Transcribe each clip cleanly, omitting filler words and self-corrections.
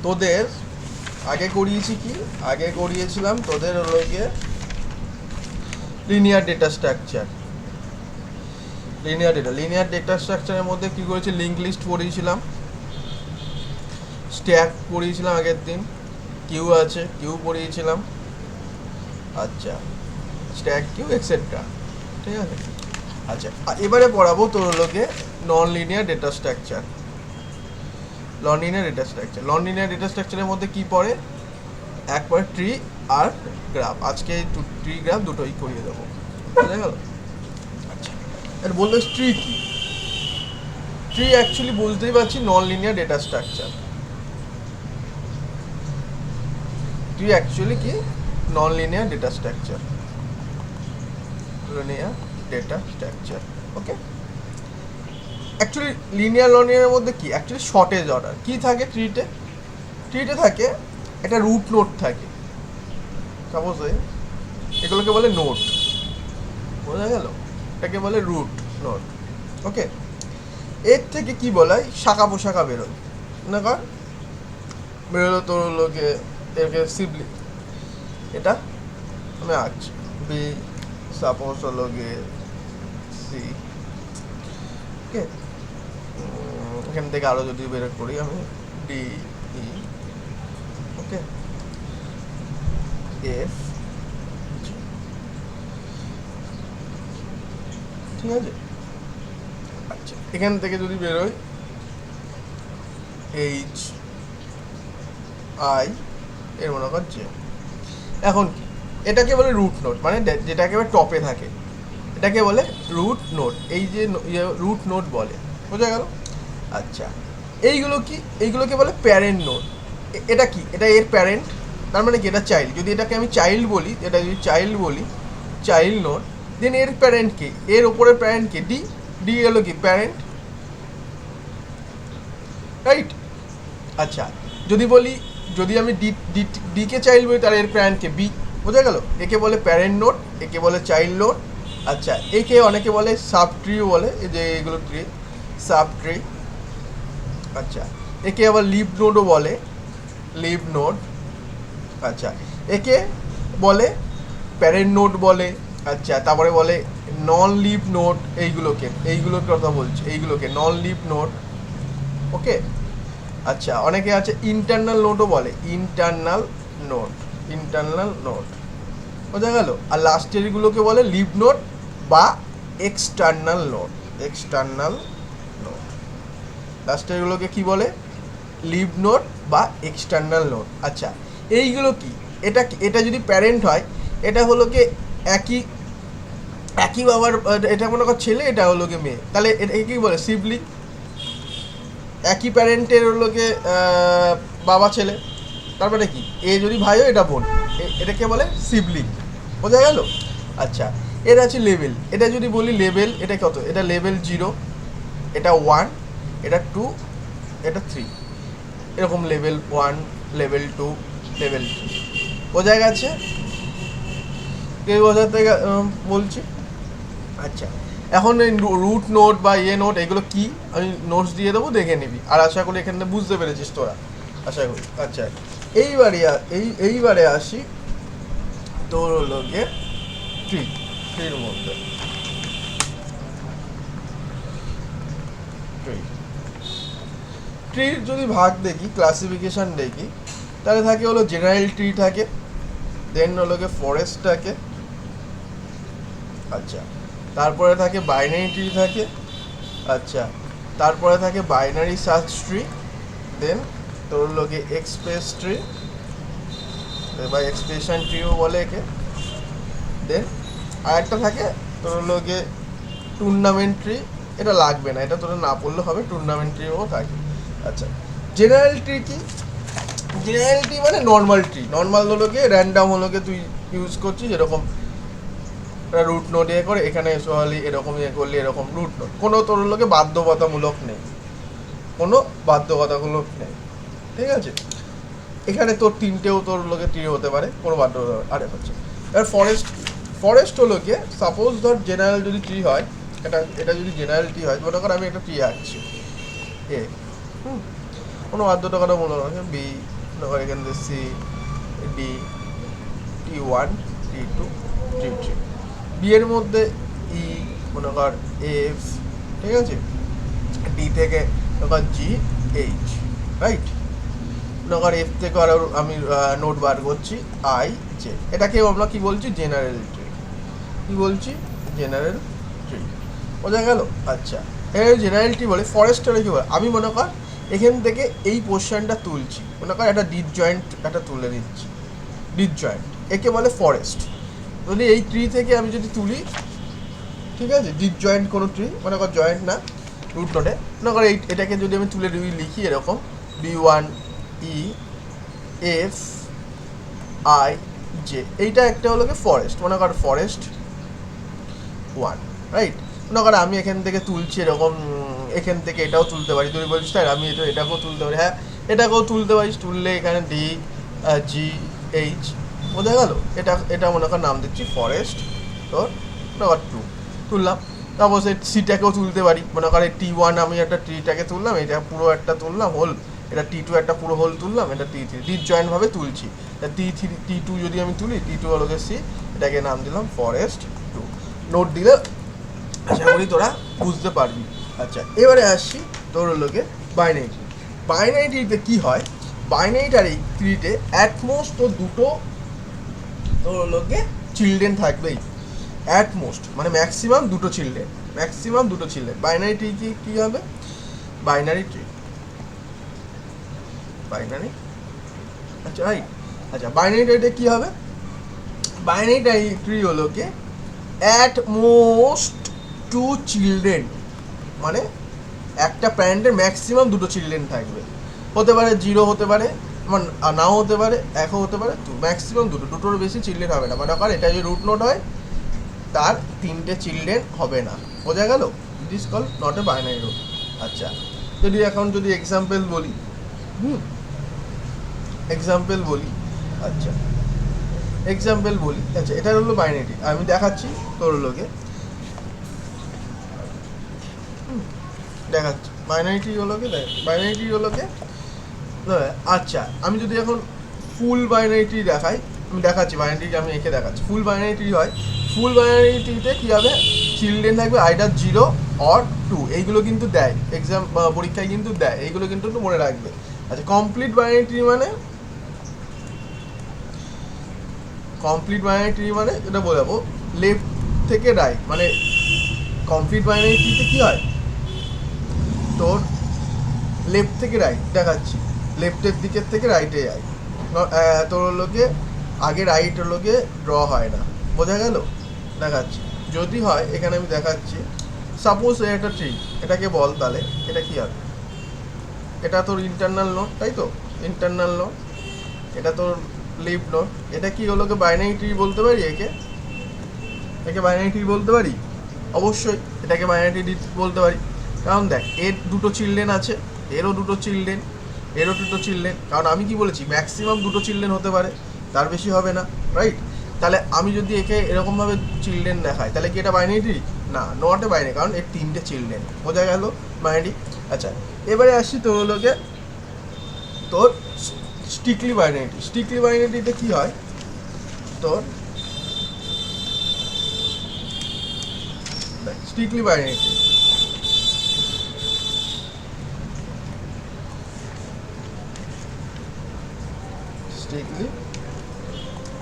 তোদের আগে করিয়েছি কি, আগে করিয়েছিলাম তোদের হলো গিয়ে linear data structure. Linear data স্ট্রাকচারের মধ্যে কী করেছি, লিঙ্ক লিস্ট পড়িয়েছিলাম, স্ট্যাক পড়িয়েছিলাম আগের দিন, কিউ আছে কিউ পড়িয়েছিলাম, আচ্ছা স্ট্যাক কিউ এক্সেট্রা, ঠিক আছে। আচ্ছা এবারে পড়াবো তোর হলো গিয়ে non linear data structure. Non linear data স্ট্রাকচারের মধ্যে কী পড়ে, একবার ট্রি আর গ্রাফ। আজকে ট্রি গ্রাফ দুটোই করিয়ে দেবো, বুঝা গেল। আচ্ছা এর বললো ট্রি কি, ট্রি অ্যাকচুয়ালি বুঝতেই পারছি non linear data structure. Tree actually কি, নন লিনিয়ার ডেটা স্ট্রাকচার, ওকে। অ্যাকচুয়ালি লিনিয়ার নন লিনিয়ারের মধ্যে কি, অ্যাকচুয়ালি শর্টেজ অর্ডার কী থাকে ট্রিতে থাকে একটা রুট নোট থাকে, সাপোজ এগুলোকে বলে নোট, বোঝা গেল, এটাকে বলে রুট নোট, ওকে। এর থেকে কি বলা হয়, শাখা পোশাখা বেরোয় না, কার বেরোলো তোর লোকে এরকে সিবলি, এটা আমি আঁকছি বি, সাপোজ হলো গিয়ে সি, ওকে। এখান থেকে আরও যদি বের করি আমি ডি ই, ওকে, এফ, ঠিক আছে। আচ্ছা এখান থেকে যদি বেরোয় এইচ আই, এর মনে কর যে, এখন কি এটাকে বলে রুট নোট, মানে যেটা একেবারে টপে থাকে এটাকে বলে রুট নোট, এই যে রুট নোট বলে, বোঝা গেল। আচ্ছা এইগুলো কি, এইগুলোকে বলে প্যারেন্ট নোট। এটা কি, এটা এর প্যারেন্ট, তার মানে কি এটা চাইল্ড, যদি এটাকে আমি চাইল্ড বলি, এটা যদি চাইল্ড বলি, চাইল্ড নোট, দেন এর প্যারেন্ট কে, এর ওপরের প্যারেন্ট কে, ডি, ডি হলো কি প্যারেন্ট, রাইট। আচ্ছা যদি বলি, যদি আমি ডিকে চাইল্ড বলি তাহলে এর প্যারেন্টকে বি, বোঝা গেল। একে বলে প্যারেন্ট নোট, একে বলে চাইল্ড নোট। আচ্ছা একে অনেকে বলে সাব ট্রিও বলে, এই যে এগুলো ট্রি, সাব ট্রি। আচ্ছা একে আবার লিভ নোডও বলে, লিভ নোড। আচ্ছা একে বলে প্যারেন্ট নোট বলে। আচ্ছা তারপরে বলে নন লিভ নোট, এইগুলোর কথা বলছি, এইগুলোকে নন লিভ নোট, ওকে। আচ্ছা অনেকে আছে ইন্টারনাল নোটও বলে, ইন্টারনাল নোট, বোঝা গেল। আর লাস্টেরগুলোকে বলে লিভ নোট বা এক্সটার্নাল নোট, লাস্টেরগুলোকে কি বলে, লিভ নোট বা এক্সটার্নাল নোট। আচ্ছা এইগুলো কি, এটা যদি প্যারেন্ট হয়, এটা হলো কি একই বাবার, এটা মনে কর ছেলে, এটা হলো কি মেয়ে, তাহলে এটাকে কি বলে, সিবলিং। একই প্যারেন্টের হলো কি বাবা ছেলে, তারপরে কি এ যদি ভাই হয় এটা বোন, এটাকে বলে সিবলিং, বোঝা গেল। আচ্ছা এর আছে লেভেল, এটা যদি বলি লেভেল, এটা কত, এটা লেভেল 0, এটা 1, এটা 2, এটা 3, এরকম লেভেল 1, লেভেল 2, লেভেল 3, বোঝা গেছে, কে বোঝাতে বলছি। আচ্ছা এখন এই রুট নোট বা নোট এগুলো কি, আমি নোটস দিয়ে দেবো, দেখে নিবি। আর আশা করি এখানে বুঝতে পেরেছিস তোরা, আশা করি। আচ্ছা এইবারে আসি তোর হলো গিয়ে ট্রির মধ্যে, ট্রির যদি ভাগ দেখি, ক্লাসিফিকেশান দেখি, তাহলে থাকে হলো জেনারেল ট্রি থাকে, দেন হলো গিয়ে ফরেস্ট থাকে, আচ্ছা তারপরে থাকে বাইনারি ট্রি থাকে, আচ্ছা তারপরে থাকে বাইনারি সার্চ ট্রি, দেন তোর লোকে এক্সপ্রেস ট্রি বা এক্সপ্রেশন ট্রিও বলে একে, দেন আরেকটা থাকে তোর লোকে টুর্নামেন্ট ট্রি, এটা লাগবে না, এটা তোরা না পড়লে হবে, টুর্নামেন্ট ট্রিও থাকে। আচ্ছা জেনারেল ট্রি কি, জেনারেল ট্রি মানে নর্মাল ট্রি, নর্মাল হলো গিয়ে র্যান্ডাম হলো গিয়ে তুই ইউজ করছিস, এরকম রুট নোট ইয়ে করে, এখানে সোহালি এরকম ইয়ে করলে এরকম রুট নোট, কোনো তোর লোকে বাধ্যবাধকতামূলক নেই, ঠিক আছে। এখানে তোর তিনটেও তোর লোকে ট্রি হতে পারে, কোনো বাধ্যবাধকতা আরে হচ্ছে। এবার ফরেস্ট হলো গিয়ে, সাপোজ ধর জেনারেল যদি ট্রি হয়, এটা যদি জেনারেল ট্রি হয়, মনে কর আমি একটা ট্রি আঁকছি এ, কোনো বাধ্যবাধকতামূলক বি এখান থেকে C D T1 T2 T3 B এর মধ্যে ই মনে কর এফ, ঠিক আছে, ডি থেকে মনে কর জি এইচ, রাইট, মনে কর এফ থেকে আরো আমি নোট বার করছি আই জে, এটাকে আমরা কি বলছি জেনারেল ট্রি, কি বলছি জেনারেল ট্রি, বোঝা গেল। আচ্ছা এর জেনারেল ট্রি বলে। ফরেস্টারে কি বলে, আমি মনে কর এখান থেকে এই পোর্শনটা তুলছি, মনে কর একটা ডিস জয়েন্ট একটা তুলে নিচ্ছি, ডিস জয়েন্ট, একে বলে ফরেস্ট। যদি এই ট্রি থেকে আমি যদি তুলি, ঠিক আছে, ডিস জয়েন্ট কোনো ট্রি, মনে কর জয়েন্ট না, রুট নোটে, মনে কর এটাকে যদি আমি তুলে লিখি এরকম B1 E F I J, এইটা একটা হলো কি ফরেস্ট, মনে কর ফরেস্ট 1, রাইট। মনে কর আমি এখান থেকে তুলছি এরকম, এখান থেকে এটাও তুলতে পারি, তুমি বলছিস তাই আমি এটাকেও তুলতে পারি, হ্যাঁ এটাকেও তুলতে পারিস, তুললে এখানে ডি জি এইচ, বোঝা গেল। এটা মনে কর নাম দিচ্ছি ফরেস্ট তোর মনে কর 2, তুললাম। তারপর সে সিটাকেও তুলতে পারি, মনে কর T1 আমি একটা ট্রিটাকে তুললাম, এটা পুরো একটা তুললাম হোল, এটা T2 একটা পুরো হোল তুললাম, এটা T3 ডিস জয়েন্টভাবে তুলছি, T2 যদি আমি তুলি, T2 হলো সি, এটাকে নাম দিলাম ফরেস্ট 2, নোট দিলে আশা করি তোরা বুঝতে পারবি। আচ্ছা এবারে আসছি তোর হলো গিয়ে বাইনারি ট্রি। বাইনারি ট্রিতে কী হয়, বাইনারি ট্রিতে অ্যাটমোস্ট তো দুটো তোর হলো গিয়ে চিলড্রেন থাকবেই, অ্যাটমোস্ট মানে ম্যাক্সিমাম দুটো চিলড্রেন, ম্যাক্সিমাম দুটো চিলড্রেন। বাইনারি ট্রি কী হবে, বাইনারি ট্রি, বাইনারি, আচ্ছা রাইট। আচ্ছা বাইনারি ট্রিতে কী হবে, বাইনারি ট্রি হলো গিয়ে অ্যাট মোস্ট 2 চিলড্রেন, মানে একটা প্যারেন্টের ম্যাক্সিমাম দুটো চিলড্রেন থাকবে, হতে পারে 0 হতে পারে, মানে নাও হতে পারে, 1ও হতে পারে, ম্যাক্সিমাম দুটোর বেশি চিলড্রেন হবে না, মানে এটা যদি রুট নোট হয় তার 3টে চিলড্রেন হবে না, বোঝা গেল, it is call not a binary root. আচ্ছা যদি এক্সাম্পল বলি, এক্সাম্পল বলি, আচ্ছা এক্সাম্পল বলি, আচ্ছা এটা হলো বাইনারি, আমি দেখাচ্ছি তোর লোকে, দেখাচ্ছি বাইনারি হলো কি, বাইনারি হলো কি। আচ্ছা আমি যদি এখন ফুল বাইনারি দেখাই, আমি দেখাচ্ছি বাইনারি, আমি এঁকে দেখাচ্ছি, ফুল বাইনারি হয়, ফুল বাইনারিতে কী হবে, চিলড্রেন থাকবে আইদার 0 অর 2, এইগুলো কিন্তু দেয় এক্সাম পরীক্ষায় কিন্তু দেয়, এইগুলো কিন্তু একটু মনে রাখবে। আচ্ছা কমপ্লিট বাইনারি মানে, কমপ্লিট বাইনারি মানে এটা বোঝাবো লেফট থেকে রাইট, মানে কমপ্লিট বাইনারিতে কী হয় তোর লেফট থেকে রাইট, দেখাচ্ছি লেফটের দিকের থেকে রাইটে যায়, তোর হলো গিয়ে আগে রাইট হলো গিয়ে ড্র হয় না, বোঝা গেল, দেখাচ্ছি যদি হয় এখানে আমি দেখাচ্ছি, সাপোজ একটা ট্রি, এটাকে বল তাহলে এটা কী হবে, এটা তোর ইন্টারনাল নোট, তাই তো ইন্টারনাল নোট, এটা তোর লিফ নোট, এটা কি হলো গিয়ে বাইনারি ট্রি বলতে পারি, একে বাইনারি ট্রি বলতে পারি, অবশ্যই এটাকে বাইনারি ট্রি বলতে পারি, কারণ দেখ এর দুটো চিলড্রেন আছে, এরও দুটো চিলড্রেন, এরও দুটো চিলড্রেন, কারণ আমি কি বলেছি ম্যাক্সিমাম দুটো চিলড্রেন হতে পারে, তার বেশি হবে না, রাইট। তাহলে আমি যদি একে এরকমভাবে চিলড্রেন দেখাই, তাহলে কি এটা বাইনারি ট্রি না, নট এ বাইনারি, কারণ এর 3টে চিলড্রেন, বোঝা গেল বাইনারি। আচ্ছা এবারে আসছি তোর হলো গিয়ে তোর স্ট্রিক্টলি বাইনারি, স্ট্রিক্টলি বাইনারিতে কী হয় তোর, strictly binary, strictly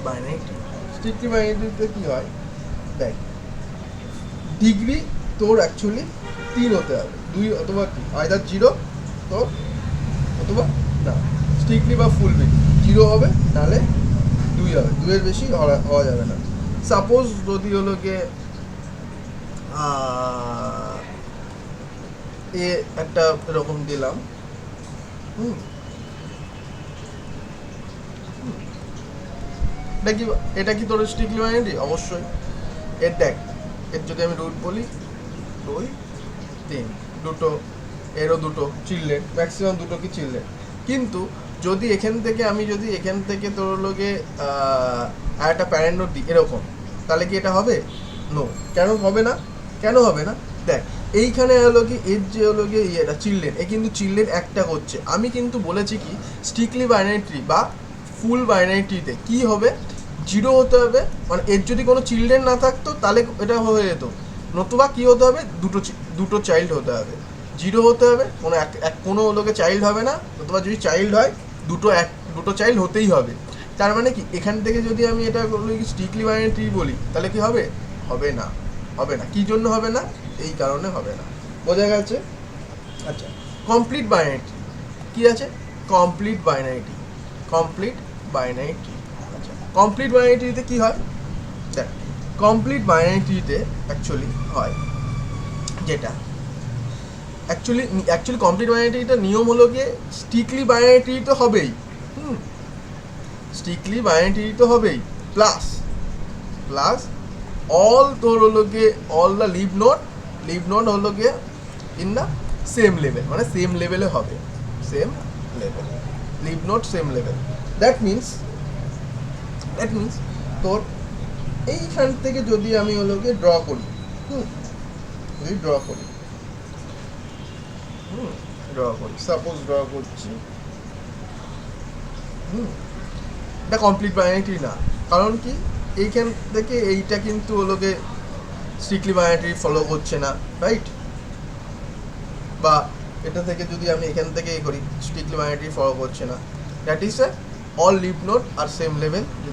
binary, strictly বাইনারিতে কী হয় দেখ, ডিগ্রি তোর অ্যাকচুয়ালি 3 হতে হবে, 2 অথবা 3, আইদার 0 তোর অথবা না, স্ট্রিক্টলি বা ফুল বি 0 হবে, নাহলে 2 হবে, 2-এর বেশি হওয়া যাবে না। সাপোজ যদি হলো গিয়ে এ একটা এরকম দিলাম, এটা কি তোর স্ট্রিক্টলি বাইনারি, অবশ্যই। এর দেখ এর যদি আমি রুট বলি 2 3, দুটো, এরও দুটো চিলড্রেন, ম্যাক্সিমাম দুটো কি চিলড্রেন, কিন্তু যদি এখান থেকে আমি যদি এখান থেকে তোর লোকে একটা প্যারেন্ট নোট দিই এরকম, তাহলে কি এটা হবে, নো, কেন হবে না, কেন হবে না, দেখ এইখানে হলো কি এর যে হলো গিয়ে ইয়েটা চিলড্রেন, এ কিন্তু চিলড্রেন একটা করছে। আমি কিন্তু বলেছি কি স্ট্রিক্টলি বাইনারি ট্রি বা ফুল বাইনারি ট্রিতে কী হবে, জিরো হতে হবে, মানে এর যদি কোনো চিলড্রেন না থাকতো তাহলে এটা হয়ে যেত, নতুবা কী হতে হবে, দুটো চাইল্ড হতে হবে, জিরো হতে হবে, কোনো লোকে চাইল্ড হবে না, নতুবা যদি চাইল্ড হয় দুটো চাইল্ড হতেই হবে। তার মানে কি এখান থেকে যদি আমি এটা স্ট্রিক্টলি বাইনারি ট্রি বলি তাহলে কি হবে, হবে না, হবে না। কী জন্য হবে না, এই কারণে হবে না। বোঝা গেছে? আচ্ছা, কমপ্লিট বাইনারি ট্রি কী আছে, complete binary tree, complete binary tree. আচ্ছা, কমপ্লিট বাইনারি ট্রিতে কী হয়, দেখ কমপ্লিট বাইনারি ট্রিতে অ্যাকচুয়ালি হয় যেটা অ্যাকচুয়ালি কমপ্লিট বাইনারি ট্রিটা নিয়ম হলো গিয়ে স্ট্রিক্টলি বাইনারি ট্রি তো হবেই, স্ট্রিক্টলি বাইনারি ট্রি তো হবেই, প্লাস অল তোর হলো গিয়ে অল দ্য লিভ নোড হলো গিয়ে ইন দ্য সেম লেভেল, মানে সেম লেভেলে হবে, same level, leaf node same level. That means তোর এইখান থেকে যদি আমি হলো গিয়ে ড্র করি, যদি ড্র করি সাপোজ ড্র করছি, এটা কমপ্লিট বাইনারি ট্রি না, কারণ কি এইখান থেকে এইটা কিন্তু হলো গিয়ে স্ট্রিক্টলি বাইনারি ট্রি ফলো করছে না, রাইট? বা এটা থেকে যদি আমি এখান থেকে করি স্ট্রিক্টলি বাইনারি ট্রি ফলো করছে না, that is all leaf node আর সেম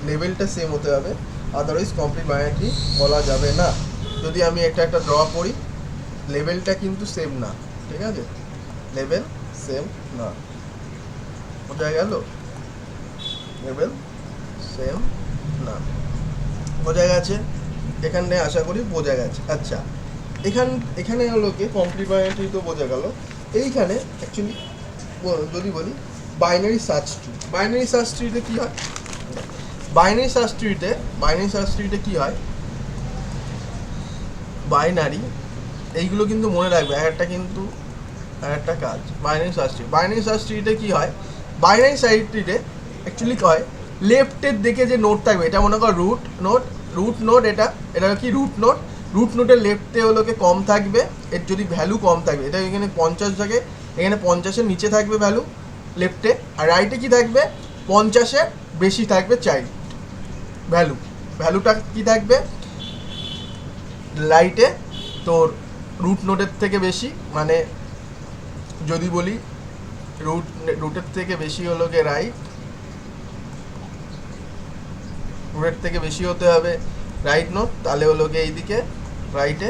লেভেলটা সেম হতে হবে, আদারওয়াইজ কমপ্লিট বাইনারি ট্রি বলা যাবে না। যদি আমি একটা ড্র করি, লেভেলটা কিন্তু সেম না, ঠিক আছে, লেভেল সেম না, বোঝা গেল, লেভেল সেম না, বোঝা গেছে? এখানে আশা করি বোঝা গেছে। আচ্ছা, এখানে হলো কি কমপ্লিট বাইনারি ট্রি তো বোঝা গেল। এইখানে অ্যাকচুয়ালি যদি বলি বাইনারি সার্চ ট্রিতে কী হয়, বাইনারি সার্চ ট্রিতে কী হয়, বাইনারি এইগুলো কিন্তু মনে রাখবে, একটা কাজ। বাইনারি সার্চ ট্রিতে কী হয়, বাইনারি সার্চ ট্রিতে অ্যাকচুয়ালি কী হয়, লেফটের দিকে যে নোট থাকবে, এটা মনে কর রুট নোট, এটা কি রুট নোটের লেফটে হলো কি কম থাকবে, এর যদি ভ্যালু কম থাকবে, এটা এখানে 50 থাকে, এখানে 50-এর নিচে থাকবে ভ্যালু লেফটে, আর রাইটে কি থাকবে 50-এর বেশি থাকবে চাইল্ড ভ্যালুটা কি থাকবে, রাইটে তোর রুট নোটের থেকে বেশি, মানে যদি বলি রুটের থেকে বেশি হলো গিয়ে রুটের থেকে বেশি হতে হবে রাইট নোট, তাহলে হলো গিয়ে এইদিকে রাইটে,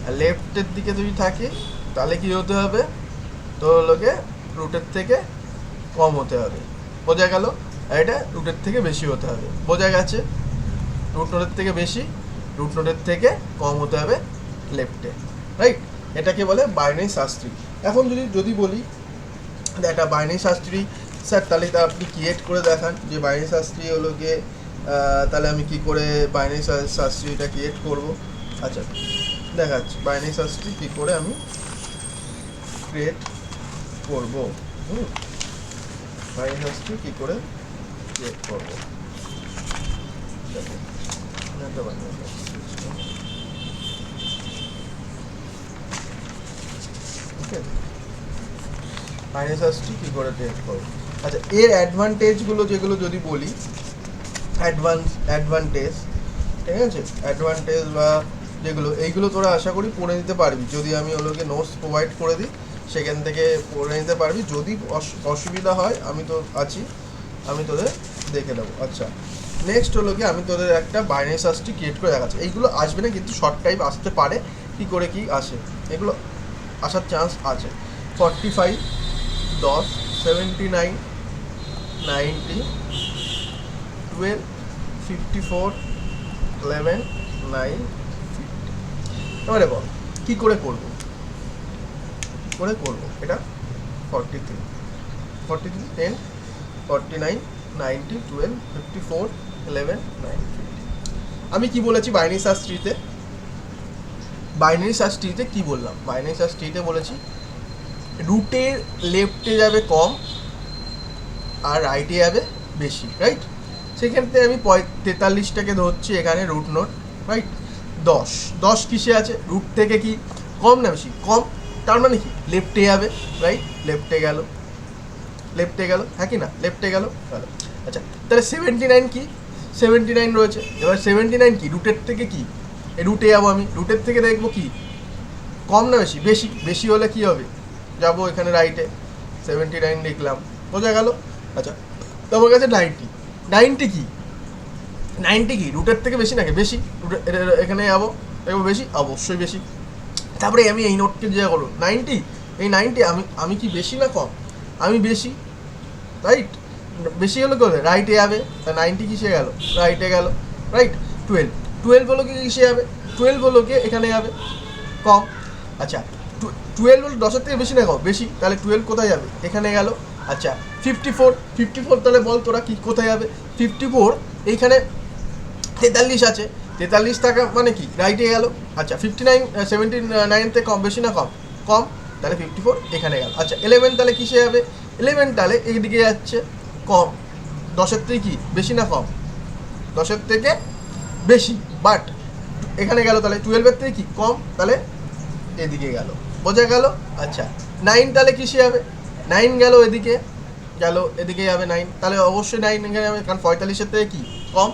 আর লেফটের দিকে যদি থাকে তাহলে কি হতে হবে, তো হলো গিয়ে রুটের থেকে কম হতে হবে, বোঝা গেল? আর এটা রুটের থেকে বেশি হতে হবে, বোঝা গেছে? রুট নোটের থেকে বেশি, রুট নোটের থেকে কম হতে হবে লেফটে, রাইট? এটাকে বলে বাইনারি সার্চ ট্রি। এখন যদি বলি একটা বাইনারি সার্চ ট্রি, স্যার তাহলে তা আপনি ক্রিয়েট করে দেখান যে বাইনারি সার্চ ট্রি হলো গিয়ে, তাহলে আমি কি করে বাইনারি সার্চ ট্রিটা ক্রিয়েট করবো। আচ্ছা, দেখাচ্ছি বাইনারি সার্চ ট্রি কী করে আমি ক্রিয়েট করবো, বাইনারি সার্চ ট্রি কী করে ক্রিয়েট করবো। বাইনারি সার্চ ট্রি কী করে ক্রিয়েট করবো। আচ্ছা, এর অ্যাডভান্টেজগুলো যেগুলো যদি বলি, অ্যাডভান্টেজ, ঠিক আছে, অ্যাডভান্টেজ বা যেগুলো, এইগুলো তোরা আশা করি পড়ে নিতে পারবি, যদি আমি ওগুলোকে নোটস প্রোভাইড করে দিই সেখান থেকে পড়ে নিতে পারবি। যদি অসুবিধা হয় আমি তো আছি, আমি তোদের দেখে দেবো। আচ্ছা, নেক্সট হলো কি আমি তোদের একটা বাইনারি সার্চ ট্রি ক্রিয়েট করে দেখাচ্ছি। এইগুলো আসবে না, কিন্তু শর্ট টাইপ আসতে পারে, কী করে কি আসে, এগুলো আসার চান্স আছে। 45, 10, 79, 90, 12, 54, 11, 9, 50। এবারে বল কী করে করবো, এটা 43, 10, 49, 90, 12, 54, 11, 9, 50। আমি কি বলেছি বাইনারি সার্চ ট্রিতে, কি বললাম, বাইনারি সার্চ ট্রিতে বলেছি রুটের লেফটে যাবে কম আর রাইটে যাবে বেশি, রাইট? সেক্ষেত্রে আমি 43টাকে ধরছি এখানে রুট নোট, রাইট? 10 কিসে আছে, রুট থেকে কি কম না বেশি? কম। তার মানে কি লেফটে যাবে, রাইট? লেফটে গেল, হ্যাঁ কি না? লেফটে গেল। আচ্ছা, তাহলে 79 কি? 79 রয়েছে। এবার 79 কি? রুটের থেকে কি? এই রুটে যাবো আমি, রুটের থেকে দেখবো কি কম না বেশি? বেশি। বেশি হলে কি হবে? যাবো এখানে রাইটে, 79 লিখলাম, বোঝা গেল? আচ্ছা, তোমার কাছে 90 কি? 90 কি রুটের থেকে বেশি নাকি? বেশি। এখানে যাবো, দেখবো বেশি, অবশ্যই বেশি। তারপরে আমি এই নোটকে যা করবো 90, এই 90 আমি কি বেশি না কম? আমি বেশি, রাইট? বেশি হলো কি হবে? রাইটে যাবে, তা 90 কিসে গেল? রাইটে গেল, রাইট? 12 হলো কি কিসে যাবে? 12 হলো কি এখানে যাবে, কম। আচ্ছা, 12 হলো 10-এর থেকে বেশি না কম? বেশি। তাহলে 12 কোথায় যাবে? এখানে গেল। আচ্ছা, 54 তাহলে বল তোরা কি কোথায় যাবে? 54 এইখানে 43 আছে, 43 টাকা মানে কি রাইটে গেল। আচ্ছা, 79 থেকে কম, বেশি না কম? কম। তাহলে 54 এখানে গেল। আচ্ছা, 11 তাহলে কিসে যাবে? 11 তাহলে এইদিকে যাচ্ছে, কম। 10-এর থেকে কি বেশি না কম? 10-এর থেকে বেশি, বাট এখানে গেল। তাহলে 12-এর থেকে কি কম? তাহলে এদিকে গেল, বোঝা গেল? আচ্ছা, 9 তাহলে কিসে যাবে? 9 গেল এদিকে, এদিকে যাবে 9, তাহলে অবশ্যই 9 এখানে যাবে, কারণ 45-এর থেকে কি কম?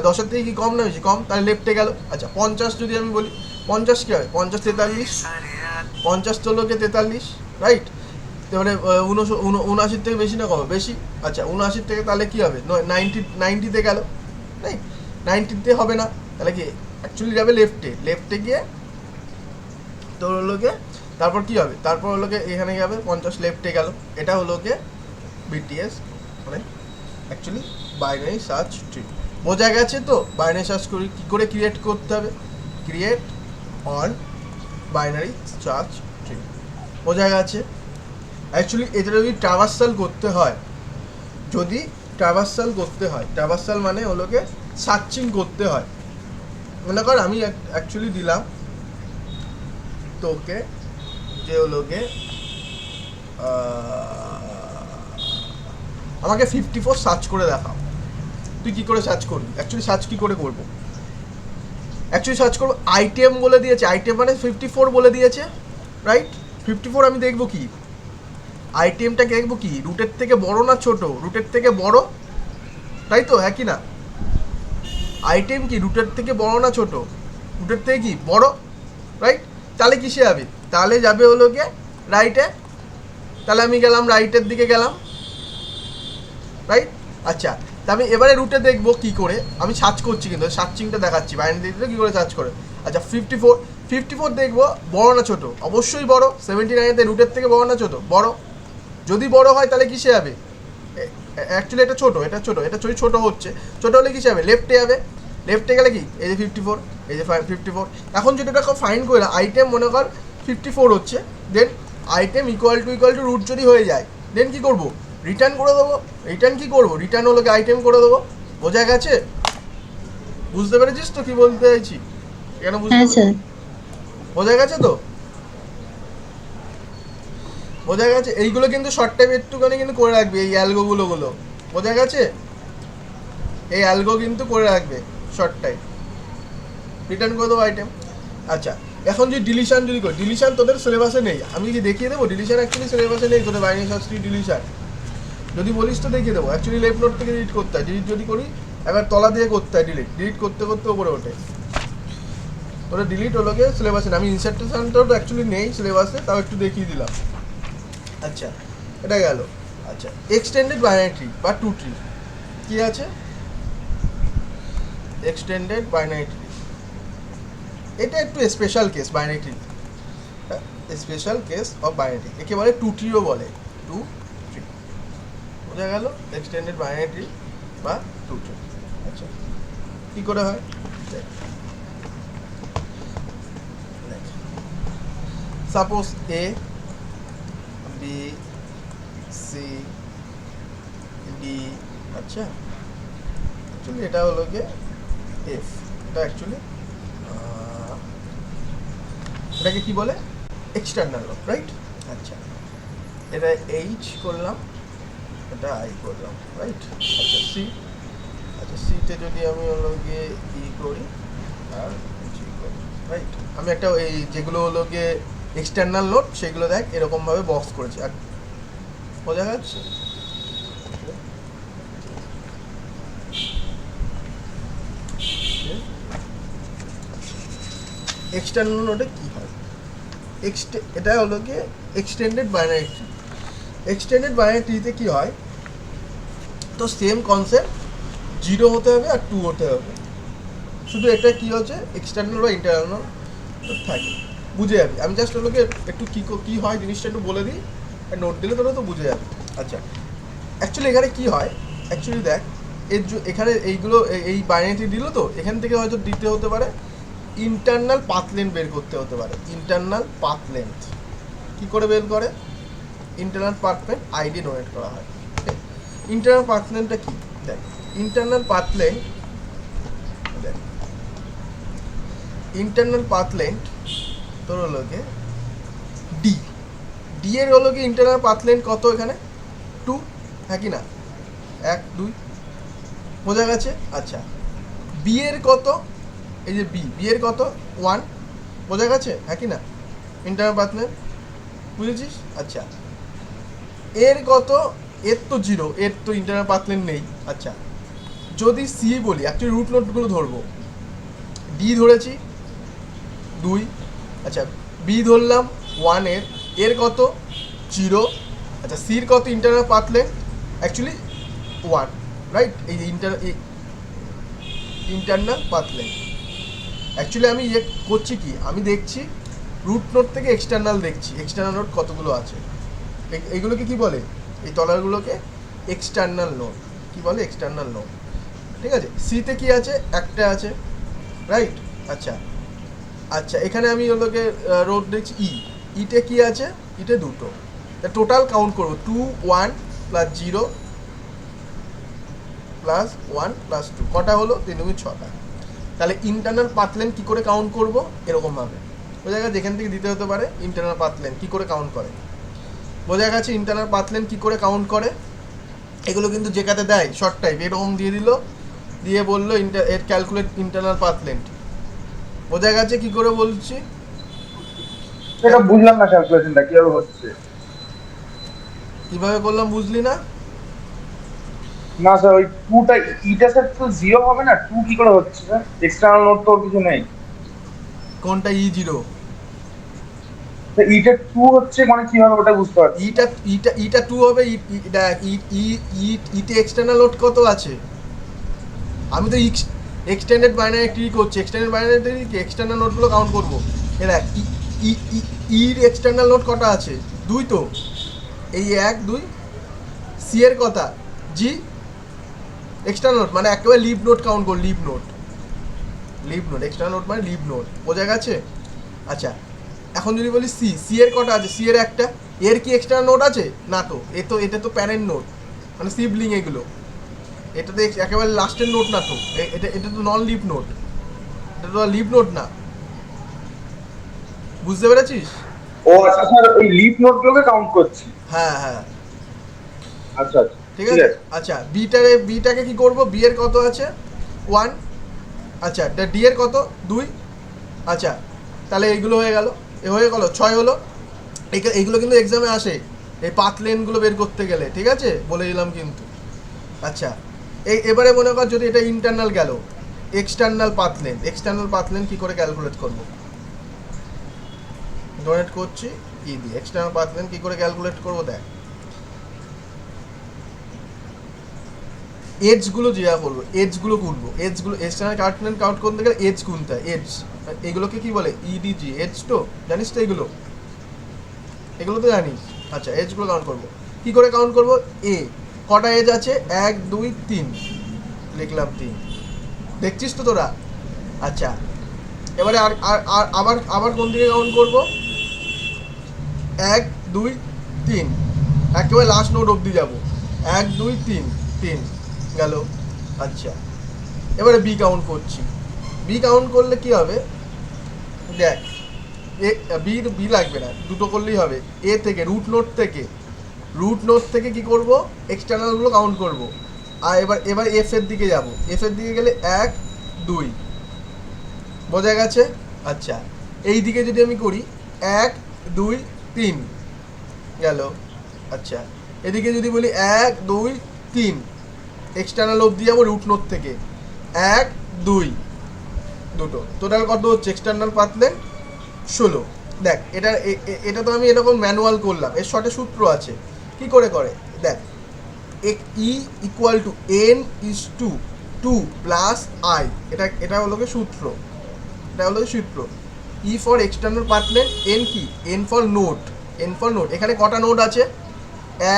10-এর থেকে কি কম না বেশি? কম। তাহলে লেফটে গেল। আচ্ছা, 50 যদি আমি বলি, 50 কী হবে? 50 43, 50 তো লোকে 43, রাইট? এবারে 79 থেকে বেশি না কম? বেশি। আচ্ছা, 79 থেকে তাহলে কী হবে? 90-তে গেল, রাইট? 90-তে হবে না, তাহলে কি অ্যাকচুয়ালি যাবে লেফটে গিয়ে তোর হলো গিয়ে তারপর কী হবে? তারপর হলো গিয়ে এখানে যাবে 50, লেফটে গেল। এটা হলো গিয়ে বিটিএস, মানে অ্যাকচুয়ালি বাইনারি সার্চ ট্রি। বোঝা গেছে তো? বাইনারি সার্চ করি কী করে ক্রিয়েট করতে হবে? Create on binary search tree, বোঝা গেছে? অ্যাকচুয়ালি এটা যদি ট্রাভার্সাল করতে হয়, ট্রাভার্সাল মানে হলো গিয়ে সার্চিং করতে হয়। মনে কর আমি অ্যাকচুয়ালি দিলাম তোকে যে হলো গিয়ে আমাকে 54 সার্চ করে দেখাও, তুই কী করে সার্চ করবি? অ্যাকচুয়ালি সার্চ কী করে করবো? অ্যাকচুয়ালি সার্চ করবো, আইটেম বলে দিয়েছে, আইটেম মানে 54 বলে দিয়েছে, রাইট? 54 আমি দেখবো কি? আইটেমটাকে দেখবো কি রুটের থেকে বড় না ছোট? রুটের থেকে বড়, তাই তো? হ্যাঁ কি না? আইটেম কি রুটের থেকে বড় না ছোট? রুটের থেকে কি বড়, রাইট? তাহলে কিসে যাবে? তাহলে যাবে হলো গিয়ে রাইটে। তাহলে আমি গেলাম রাইটের দিকে গেলাম, রাইট? আচ্ছা, তা আমি এবারে রুটে দেখবো কী করে, আমি সার্চ করছি কিন্তু সার্চিংটা দেখাচ্ছি বাইরে দিতে কী করে সার্চ করে। আচ্ছা, 54 দেখবো বড় না ছোট? অবশ্যই বড়। 79-তে রুটের থেকে বড় না ছোট? বড়। যদি বড় হয় তাহলে কিসে যাবে? অ্যাকচুয়ালি এটা ছোটো, এটা ছোট হচ্ছে, ছোটো হলে কিসে যাবে? লেফটে যাবে। লেফটে গেলে কি এই যে 54, এই যে 54। এখন যদি এটা ফাইন্ড করে আইটেম মনে কর 54 হচ্ছে, দেন আইটেম ইকুয়াল টু রুট যদি হয়ে যায়, দেন কী করবো? রিটার্ন করে দেবো। রিটার্ন হলো কি আইটেম করে দেবো। বোঝা গেছে? বুঝতে পেরেছিস তো কি বলতে চাইছি? কেন বুঝতে? বোঝা গেছে তো? বোঝা গেছে? এইগুলো কিন্তু শর্ট টাইম একটুখানি কিন্তু করে রাখবে, এই অ্যালগোগুলো। বোঝা গেছে? এই অ্যালগো কিন্তু করে রাখবে শর্ট টাইম। রিটার্ন করে দেবো আইটেম। আচ্ছা, এখন যদি ডিলিশন করি, ডিলিশন তোদের সিলেবাসে নেই, আমি কি দেখিয়ে দেবো? ডিলিশন অ্যাকচুয়ালি সিলেবাসে নেই তোদের, বাইনারি সার্চ ট্রি ডিলিশন যদি বলিস তো দেখিয়ে দেবো। অ্যাকচুয়ালি লেফট নোট থেকে ডিলিট করতে হয়, ডিলিট যদি করি এবার তলা দিয়ে করতে হয়, ডিলিট করতে ওপরে ওঠে। তোরা ডিলিট হলো গিয়ে সিলেবাসে, আমি ইনসার্টেশনটাও তো অ্যাকচুয়ালি নেই সিলেবাসে, তাও একটু দেখিয়ে দিলাম। আচ্ছা, এটা গেল। আচ্ছা, এক্সটেন্ডেড বাইনারি ট্রি বা টু ট্রি কী আছে? এক্সটেন্ডেড বাইনারি ট্রি, এটা একটু special case binary tree, special case of binary tree, একে বলে টু ট্রিও বলে, টু ট্রি। বোঝা গেল? এক্সটেন্ডেড বাইনারি ট্রি বা টু ট্রি। আচ্ছা, কী করে হয়? সাপোজ এ বি সি ডি, আচ্ছা অ্যাকচুয়ালি এটা হলো গিয়ে এফ, এটা অ্যাকচুয়ালি এটাকে কী বলে? External lock, right? আচ্ছা, এটা এইচ করলাম, এটা আই করলাম, রাইট? আচ্ছা, সি, আচ্ছা সিতে যদি আমি হলো গিয়ে ই করি আর জি করি, রাইট। আমি একটা এই যেগুলো হলো গিয়ে এক্সটার্নাল নোট সেগুলো দেখ এরকমভাবে বক্স করেছি, আর বোঝা যাচ্ছে? এক্সটার্নাল নোটে কী হয়, এটা হলো গিয়ে extended binary tree. Extended binary ট্রিতে কী হয়, তো সেম কনসেপ্ট, 0 হতে হবে আর 2 হতে হবে, শুধু এটা কী হচ্ছে এক্সটার্নাল বা ইন্টারনাল থাকে, বুঝে যাবি। আমি জাস্ট ওগুলোকে একটু কী হয় জিনিসটা একটু বলে দিই, আর নোট দিলে তোরা তো বুঝে যাবে। আচ্ছা, অ্যাকচুয়ালি এখানে কী হয়, অ্যাকচুয়ালি দেখ এখানে এইগুলো এই বাইনারি দিল, তো এখান থেকে হয়তো দিতে হতে পারে ইন্টারনাল পাথ লেন্থ বের করতে হতে পারে। ইন্টারনাল পাথ লেন্থ কী করে বের করে, internal path length ID donate করা হয়। ইন্টারনাল পাথ লেন্থটা কী দেখ, ইন্টারনাল পাথ লেন্থ দেখ, ইন্টারনাল পাথ লেন্থ তোর হলো গিয়ে ডি, ডি এর হলো কি ইন্টারনাল পাথ লেন্থ কত এখানে 2, হ্যাঁ কি না, 1 2, বোঝা গেছে? আচ্ছা, বি এর কত, এই যে বি এর কত 1, বোঝা গেছে, হ্যাঁ কি না, ইন্টারনাল পাথ লেন্থ, বুঝেছিস? আচ্ছা, এর কত, এর তো 0, এর তো ইন্টারনাল পাথ লেন্থ নেই। আচ্ছা, যদি সি বলি, অ্যাকচুয়ালি রুট নোটগুলো ধরবো, ডি ধরেছি 2, আচ্ছা বি ধরলাম 1, এর কত 0, আচ্ছা সির কত internal path length, actually 1, right. এই ইন্টারনাল পাথ লেন্থ, অ্যাকচুয়ালি আমি করছি কি, আমি দেখছি রুট নোট থেকে এক্সটার্নাল দেখছি, এক্সটার্নাল নোট কতগুলো আছে, এইগুলোকে কি বলে, এই তলারগুলোকে এক্সটার্নাল নোট, কি বলে, এক্সটার্নাল নোট, ঠিক আছে। সিতে কি আছে, একটা আছে, রাইট। আচ্ছা আচ্ছা, এখানে আমি ওগুলোকে রোড দেখছি ইতে কি আছে, ইতে 2টো, টোটাল কাউন্ট করবো 2 1 প্লাস 0 প্লাস 1 প্লাস 2, কটা হলো 3 2 6টা। তাহলে ইন্টারনাল পাথ লেন্থ কী করে কাউন্ট করবো, এরকমভাবে বোঝা গেছে, যেখান থেকে দিতে হতে পারে ইন্টারনাল পাথ লেন্থ কী করে কাউন্ট করে, বোঝা গেছে ইন্টারনাল পাথ লেন্থ কী করে কাউন্ট করে। এগুলো কিন্তু যেটাতে দেয় শর্ট টাইপ এরকম দিয়ে দিল, দিয়ে বললো এর ক্যালকুলেট ইন্টারনাল পাথ লেন্থ, বোঝা গেছে কী করে বলছি, সেটা বুঝলাম না ক্যালকুলেশনটা কিভাবে হচ্ছে। কীভাবে করলাম বুঝলি না? না স্যার, ওই টুটা ইটা স্যার তো 0 হবে না, 2 কি করে হচ্ছে স্যার? এক্সটার্নাল নোট তো ওর কিছু নেই। কোনটা ই0, তো ইটা 2 হচ্ছে মানে কিভাবে, ওটা বুঝতে পারছি না। ইটা ইটা ইটা 2 হবে, ইতে এক্সটার্নাল লোড কত আছে, আমি তো এক্সটেন্ডেড বাইনারি ট্রি করছি, এক্সটেন্ডেড বাইনারি ট্রি কি এক্সটার্নাল নোটগুলো কাউন্ট করবো, এ দেখ ইর এক্সটার্নাল নোট কটা আছে 2, তো এই 1 2, সি এর কথা জি এক্সটার্নাল নোট মানে একেবারে লিভ নোট কাউন্ট কর, leaf node, leaf node, external node মানে লিভ নোট, বোঝা গেছে? আচ্ছা, এখন যদি বলি সি এর কটা আছে, সি এর একটা, এর কি এক্সটার্নাল নোট আছে না, তো এটা তো প্যারেন্ট নোট মানে সিবলিং, এগুলো এটা তো একেবারে লাস্টের নোট না, তো এটা তো নন লিভ নোট, এটা তো লিভ নোট না, বুঝতে পেরেছিস? ও আচ্ছা স্যার, ওই লিফ নোট গুলোকে কাউন্ট করছি। হ্যাঁ হ্যাঁ, আচ্ছা আচ্ছা, ঠিক ঠিক আছে। আছে। আচ্ছা বিটাকে কি করব, বি এর কত আছে 1, আচ্ছা ডি এর কত 2, আচ্ছা তাহলে এইগুলো হয়ে গেল, এ হয়ে গেল 6 হলো। এইগুলো কিন্তু এক্সামে আসে, এই পাথ লেনগুলো বের করতে গেলে, ঠিক আছে, বলে দিলাম কিন্তু। আচ্ছা এবারে মনে কর যদি এটা ইন্টারনাল গেল, এক্সটার্নাল পাথ লেন কী করে ক্যালকুলেট করবো, ডোনেট করছি ই দিয়ে, এক্সটার্নাল পাথ লেন কী করে ক্যালকুলেট করবো, দেখ এজগুলো যেটা করবো, এজগুলো গুনবো, এক্সটার্নাল কাউন্ট করতে গেলে এজ গুনতে হয়, এজ, এগুলোকে কি বলে ইডিজি, এজ তো জানিস তো, এগুলো তো জানিস। আচ্ছা এজগুলো কাউন্ট করবো, কী করে কাউন্ট করবো, এ কটা এজ আছে 1 2 3, লিখলাম 3, দেখছিস তো তোরা। আচ্ছা এবারে আবার কোন দিকে কাউন্ট করবো, 1 2 3, একেবারে লাস্ট নোট অবধি যাবো, 1 2 3 3 গেল। আচ্ছা এবারে বি কাউন্ট করছি, বি কাউন্ট করলে কি হবে, দেখ বি লাগবে না, দুটো করলেই হবে, এ থেকে রুট নোট থেকে কি করব, এক্সটার্নালগুলো কাউন্ট করব, আর এবার এফ এর দিকে যাব, এফ এর দিকে গেলে 1 2, বোঝা গেছে? আচ্ছা, এই দিকে যদি আমি করি 1 2 3 গেল। আচ্ছা, এদিকে যদি বলি 1 2 3 এক্সটার্নাল অবধি যাবো রুট নোট থেকে 1 2 দুটো, টোটাল কত হচ্ছে এক্সটার্নাল পাথ লেন্থ 16। দেখ এটা তো আমি এরকম ম্যানুয়াল করলাম, এর শর্টে সূত্র আছে। কি করে দেখ, E equal to N is to 2 plus I, এটা হলো কি সূত্র, এটা হলো সূত্র। E for external path length, N কি, এন ফর নোট, এখানে কটা নোট আছে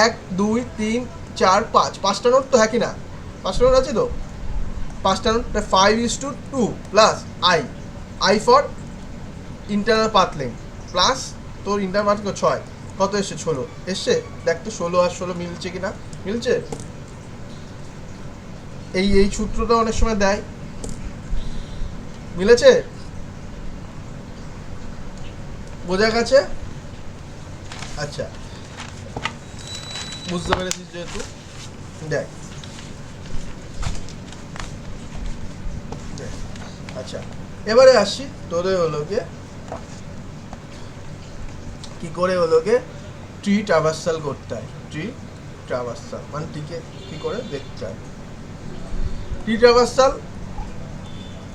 1 2 3 4 5, 5টা নোট তো, হ্যাঁ কি না, 5টা নোট আছে তো, 5টা note, 5:2 plus I for internal path length plus তোর ইন্টারনাল পাথ 6, কত এসছে 16 এসছে। দেখ তো 16 আর 16 মিলছে কিনা, মিলছে। এই সূত্রটা অনেক সময় দেয়, মিলেছে, বোঝা গেছে। আচ্ছা, বুঝতে পেরেছিস যেহেতু, দেখ আচ্ছা, এবারে আসছি তোদের হলো গিয়ে কি করে হলো গিয়ে ট্রি ট্রাভার্সাল করতে হয়। ট্রি ট্রাভার্সাল মানে টিকে কি করে দেখতে হয়। ট্রি ট্রাভার্সাল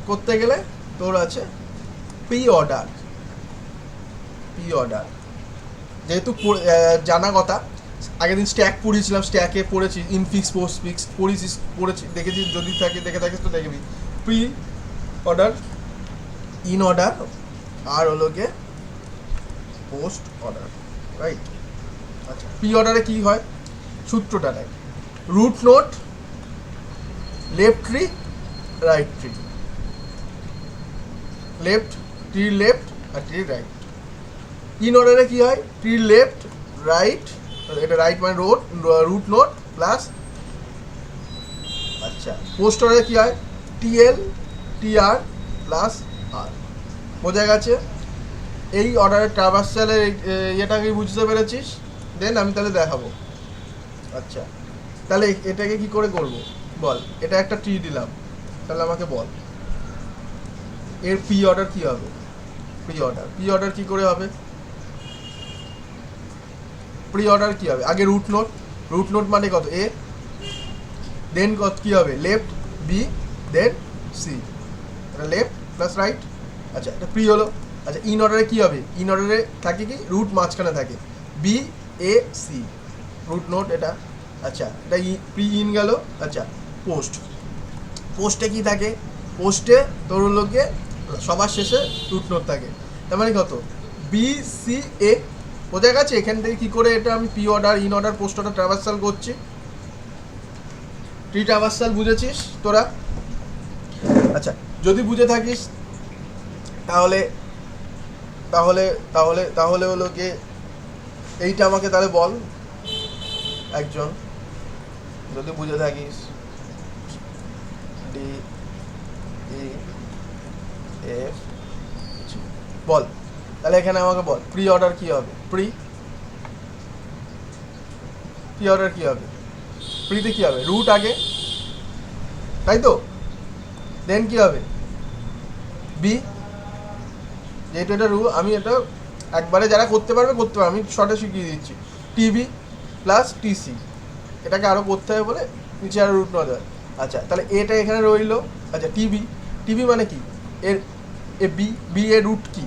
করতে গেলে তোর আছে প্রি অর্ডার, যেহেতু জানা কথা, আগের দিন স্ট্যাক পড়িয়েছিলাম, স্ট্যাকে পড়েছি ইনফিক্স পোস্ট ফিক্স পড়েছি দেখেছিস, যদি দেখে থাকিস তো দেখবি। প্রি অর্ডার, ইন অর্ডার আর হলো গিয়ে পোস্ট অর্ডার, রাইট। আচ্ছা, প্রি অর্ডারে কী হয়, সূত্রটা দেখ, root node, left tree, right tree, tree left আর ট্রি রাইট। ইন অর্ডারে কী হয়, ট্রি লেফট রাইট, এটা রাইট মানে রুট নোট প্লাস। আচ্ছা, পোস্ট অর্ডারে কী হয়, টিএল টিআর প্লাস আর, বোঝা গেছে। এই অর্ডারের ট্রাভার্সালের ইয়েটাকে বুঝতে পেরেছিস, দেন আমি তাহলে দেখাবো। আচ্ছা, তাহলে এটাকে কি করে করব বল, এটা একটা ট্রি দিলাম, তাহলে আমাকে বল এর প্রি অর্ডার কী হবে। প্রি অর্ডার কী করে হবে, প্রি অর্ডার কী হবে, আগে রুট নোট মানে কত এ, দেন কত কী হবে লেফট বি, দেন সি, এটা লেফট প্লাস রাইট। আচ্ছা, এটা প্রি হলো। আচ্ছা, ইন অর্ডারে কী হবে, ইন অর্ডারে থাকে কি রুট মাঝখানে থাকে, B A C, root node এটা। আচ্ছা, এটা প্রি ইন গেল। আচ্ছা, পোস্টে কি থাকে, পোস্টে তোর হলো গিয়ে সবার শেষে রুট নোট থাকে, তার মানে কত বি সি এ, বোঝা গেছে। এখান থেকে কী করে এটা আমি pre order, in order, post order traversal করছি। ট্রি ট্রাভার্সাল বুঝেছিস তোরা? আচ্ছা, যদি বুঝে থাকিস তাহলে তাহলে তাহলে তাহলে হলো কি এইটা আমাকে তাহলে বল একজন, যদি বুঝে থাকিস। ডি ই এফ বল, তাহলে এখানে আমাকে বল প্রি অর্ডার কী হবে। প্রি অর্ডার কী হবে, প্রিতে কী হবে, রুট আগে, তাই তো, দেন কী হবে বি, যেহেতু এটা আমি এটা একবারে যারা করতে পারবে, আমি শর্টে শিখিয়ে দিচ্ছি। টিবি প্লাস টিসি, এটাকে আরও করতে হবে বলে নিচে আরও রুট নেওয়া যায়। আচ্ছা, তাহলে এটা এখানে রইলো। আচ্ছা, টিবি মানে কি, এর এ বি এর রুট কি,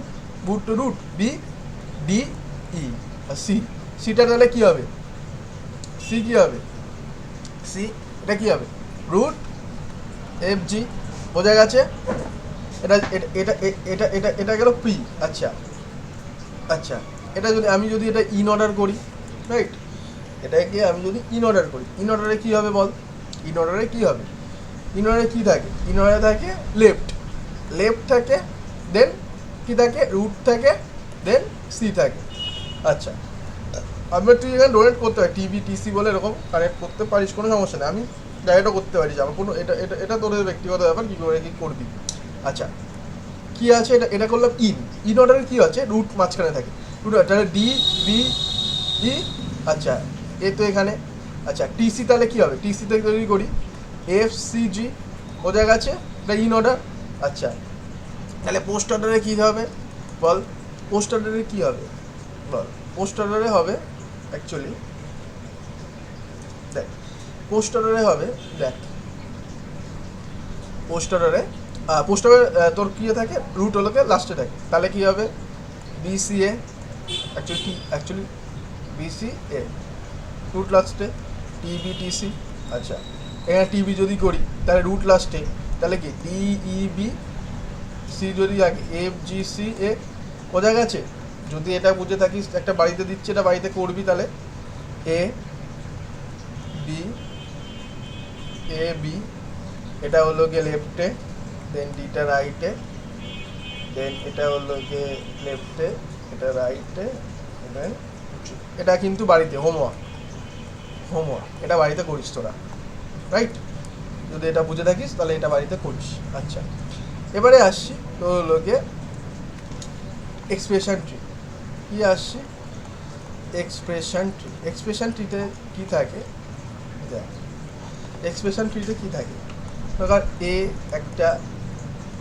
রুট বি ডি ই, আর সিটা তাহলে কী হবে, সি কী হবে, সি এটা কী হবে রুট এফ জি, বোঝা গেছে। এটা এটা এটা এটা এটা গেল প্রি। আচ্ছা, এটা যদি আমি এটা ইন অর্ডার করি, রাইট, এটাকে আমি যদি ইন অর্ডার করি, ইন অর্ডারে কী হবে বল, ইন অর্ডারে কী হবে, ইন অর্ডারে কী থাকে, ইন অর্ডারে থাকে লেফট থাকে, দেন কী থাকে রুট থাকে, দেন সি থাকে। আচ্ছা, আমরা তুই এখানে ডোনেট করতে পারি, টিভি টিসি বলে এরকম কানেক্ট করতে পারিস, কোনো সমস্যা নেই, আমি ডাইরেক্টও করতে পারিস, আমার কোনো এটা তোদের ব্যক্তিগত ব্যাপার, কী করে কী করবি। আচ্ছা, কী আছে, এটা করলাম ইন অর্ডারে কী আছে, রুট মাঝখানে থাকে, রুট তাহলে ডি বি ই। আচ্ছা, এ তো এখানে। আচ্ছা, টিসি তাহলে কী হবে, টিসিতে তৈরি করি এফ সি জি, বোঝা গেছে, এটা ইন অর্ডার। আচ্ছা, তাহলে পোস্ট অর্ডারে কী হবে বল, পোস্ট অর্ডারে কী হবে বল, পোস্ট অর্ডারে হবে অ্যাকচুয়ালি দেখ, পোস্ট অর্ডারে হবে দেখ, পোস্ট অর্ডারে তোর কী থাকে, রুট হলোকে লাস্টে থাকে, তাহলে কী হবে বিসিএ, অ্যাকচুয়ালি বিসিএ রুট লাস্টে, টিবিটিসি। আচ্ছা এখানে টিবি যদি করি তাহলে রুট লাস্টে, তাহলে কি ডিইবি, সি যদি আগে এফ জি সি এ, বোঝা গেছে? যদি এটা বুঝে থাকিস, একটা বাড়িতে দিচ্ছে, এটা বাড়িতে করবি, তাহলে এ বি এটা হলো গিয়ে লেফটে, দেন ডিটা রাইটে, দেন এটা হলো গিয়ে লেফটে, এটা রাইটে, দেন এটা কিন্তু বাড়িতে হোমওয়ার্ক এটা বাড়িতে করিস তোরা, রাইট? যদি এটা বুঝে থাকিস তাহলে এটা বাড়িতে করিস। আচ্ছা এবারে আসছি তো হলো গিয়ে এক্সপ্রেশন ট্রি। কী আসছি এক্সপ্রেশন ট্রিতে কী থাকে দেখ, এক্সপ্রেশন ট্রিতে কী থাকে, ধর এ একটা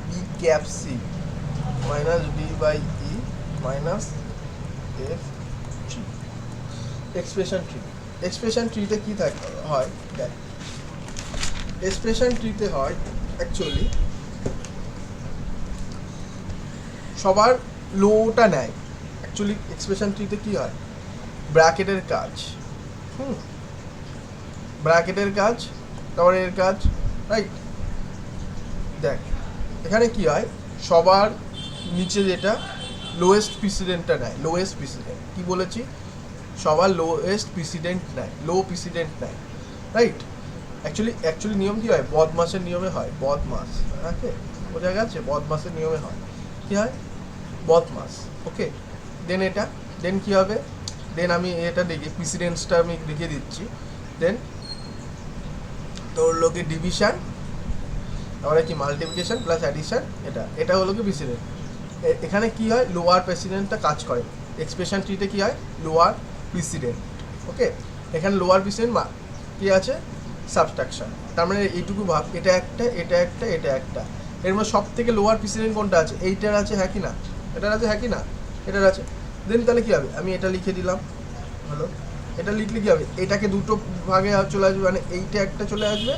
B cap C minus B by E minus F G. Expression ট্রিতে কী থাকে হয় দেখ, এক্সপ্রেশন ট্রিতে হয় অ্যাকচুয়ালি সবার লোটা নেয়। অ্যাকচুয়ালি এক্সপ্রেশন ট্রিতে কী হয়, ব্র্যাকেটের কাজ, ব্র্যাকেটের কাজ, তারপরে এর কাজ, রাইট? দেখ এখানে কি হয়, সবার নিচে যেটা লোয়েস্ট প্রিসিডেন্টটা নেয়, লোয়েস্ট প্রিসিডেন্ট কী বলেছি, সবার লোয়েস্ট প্রিসিডেন্ট নেয়, লো প্রিসিডেন্ট নেয়, রাইট? অ্যাকচুয়ালি নিয়ম কী হয়, বদমাসের নিয়মে হয়, বদমাস, ওকে বোঝা গেছে? বদমাসের নিয়মে হয়, কী হয়, বদমাস, ওকে। দেন এটা, দেন কী হবে, দেন আমি এটা দেখি প্রিসিডেন্সটা আমি লিখে দিচ্ছি, দেন তোর লোকে ডিভিশন, তারপরে কি মাল্টিপ্লিকেশন প্লাস অ্যাডিশন, এটা হলো কি প্রেসিডেন্ট। এখানে কি হয়, লোয়ার প্রেসিডেন্টটা কাজ করে। এক্সপ্রেশন ট্রিতে কি হয়, লোয়ার প্রেসিডেন্ট, ওকে। এখানে লোয়ার প্রেসিডেন্ট কি আছে, সাবস্ট্রাকশন, তার মানে এইটুকু ভাব, এটা একটা, এটা একটা, এটা একটা, এর মধ্যে সব থেকে লোয়ার প্রেসিডেন্ট কোনটা আছে, এইটার আছে, হ্যাঁ কি না, এটার আছে, হ্যাঁ কি না, এটার আছে। দেন তাহলে কী হবে, আমি এটা লিখে দিলাম, হলো এটা লিখলে কী হবে, এটাকে দুটো ভাগে চলে আসবে, মানে এইটা একটা চলে আসবে,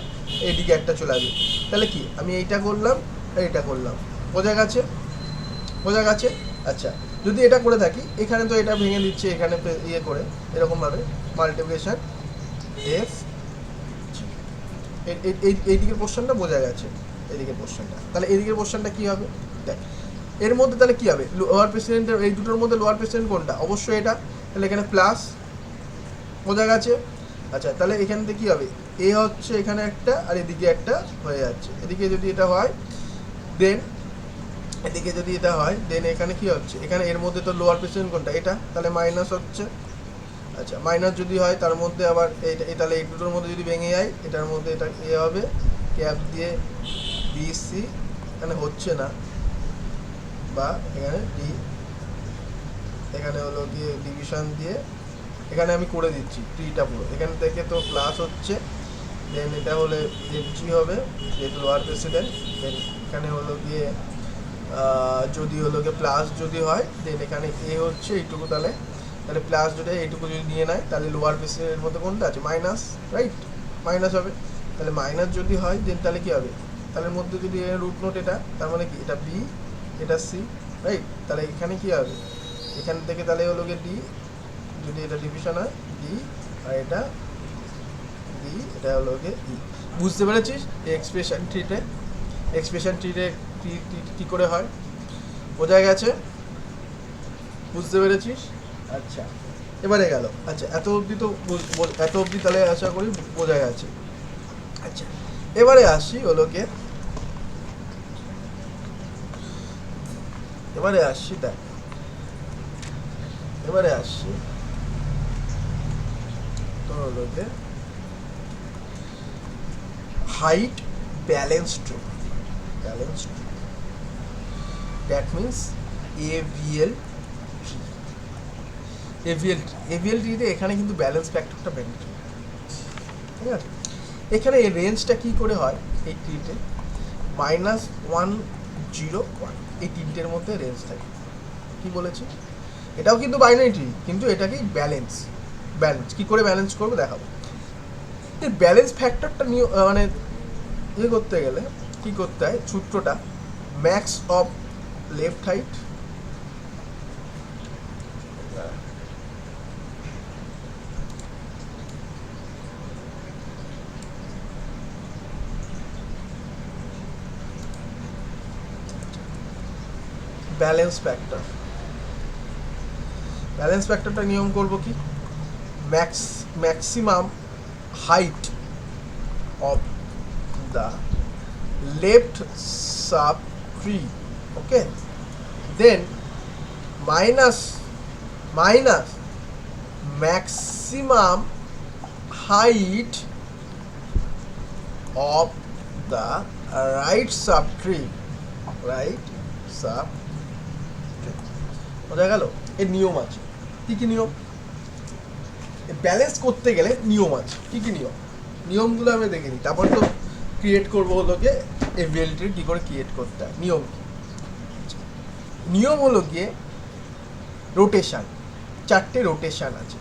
এইদিকে একটা চলে আসবে, তাহলে কি আমি এইটা করলাম, এইটা করলাম, বোঝা গেছে? বোঝা গেছে? আচ্ছা যদি এটা করে থাকি, এখানে তো এটা ভেঙে দিচ্ছে, এখানে ইয়ে করে এরকমভাবে মাল্টিপ্লিকেশন এফ, এইদিকের পোর্শনটা বোঝা গেছে, এদিকের পোর্শনটা, তাহলে এদিকের পোর্শনটা কী হবে দেখ, এর মধ্যে তাহলে কী হবে, লোয়ার প্রেসিডেন্টের এই দুটোর মধ্যে লোয়ার প্রেসিডেন্ট কোনটা, অবশ্যই এটা, তাহলে এখানে প্লাস, বোঝা গেছে? আচ্ছা তাহলে এখান থেকে কী হবে, এ হচ্ছে এখানে একটা, আর এদিকে একটা হয়ে যাচ্ছে, এদিকে যদি এটা হয়, দেন এদিকে যদি এটা হয়, দেন এখানে কী হচ্ছে, এখানে এর মধ্যে তো লোয়ার প্রেসিডেন্ট কোনটা, এটা, তাহলে মাইনাস হচ্ছে। আচ্ছা মাইনাস যদি হয়, তার মধ্যে আবার এইটা, তাহলে এই দুটোর মধ্যে যদি ভেঙে যায়, এটার মধ্যে এটা এ হবে, ক্যাপ দিয়ে বিসি, এখানে হচ্ছে না, বা এখানে ডি, এখানে হলো গিয়ে ডিভিশন দিয়ে, এখানে আমি করে দিচ্ছি ট্রিটা পুরো, এখান থেকে তো প্লাস হচ্ছে, দেন এটা হলে এফজি হবে, যেহেতু লোয়ার প্রেসিডেন্ট, দেন এখানে হলো গিয়ে যদি হলো গিয়ে প্লাস যদি হয়, দেন এখানে এ হচ্ছে এইটুকু, তাহলে প্লাস যদি এইটুকু যদি নিয়ে নেয়, তাহলে লোয়ার প্রেসিডেন্টের মধ্যে কোনটা আছে, মাইনাস, রাইট? মাইনাস হবে, তাহলে মাইনাস যদি হয়, দেন তাহলে কী হবে, তাহলে মধ্যে যদি রুট নোট এটা, তার মানে কি এটা বি, এটা সি, রাইট? তাহলে এখানে কী হবে, এখান থেকে তাহলে হলো গিয়ে ডি, যদি এটা ডিভিশন হয় ডি, আর এটা ডি, এটা হলো গিয়ে ই। বুঝতে পেরেছিস এক্সপ্রেশন ট্রিতে কী করে হয়, বোঝা গেছে? বুঝতে পেরেছিস? আচ্ছা এবারে গেল, আচ্ছা এত অবধি তো এত অবধি তাহলে আশা করি বোঝা গেছে। আচ্ছা এবারে আসি হলো গিয়ে, এবারে আসছি দেখ, এবারে আসছি তো হলো গিয়ে height balance tree, that means AVL ট্রিতে এখানে কিন্তু ব্যালেন্স ফ্যাক্টরটা ম্যান্ডেটরি, ঠিক আছে? এখানে এই রেঞ্জটা কী করে হয়, এই ট্রিতে -1 0 1 এই তিনটের মধ্যে রেঞ্জ থাকে। কি বলেছি? এটাও কিন্তু বাইনারি, কিন্তু এটাকেই ব্যালেন্স কি করে ব্যালেন্স করবো দেখাবো। এই ব্যালেন্স ফ্যাক্টরটা নিয়ে মানে ইয়ে করতে গেলে কি করতে হয়, সূত্রটা max of left height balance ফ্যাক্টরটা নিয়ম করব কি, maximum height of the left sub tree, okay, then minus maximum height of the right sub tree, বোঝা গেল? এর নিয়ম আছে। কি কি নিয়ম? ব্যালেন্স করতে গেলে নিয়ম আছে। কি কি নিয়মগুলো আমি দেখে নিই, তারপর তো ক্রিয়েট করবো হলো গিয়ে এভিএলটির কী করে ক্রিয়েট করতে হয়। নিয়ম হলো গিয়ে রোটেশান, 4টে রোটেশান আছে।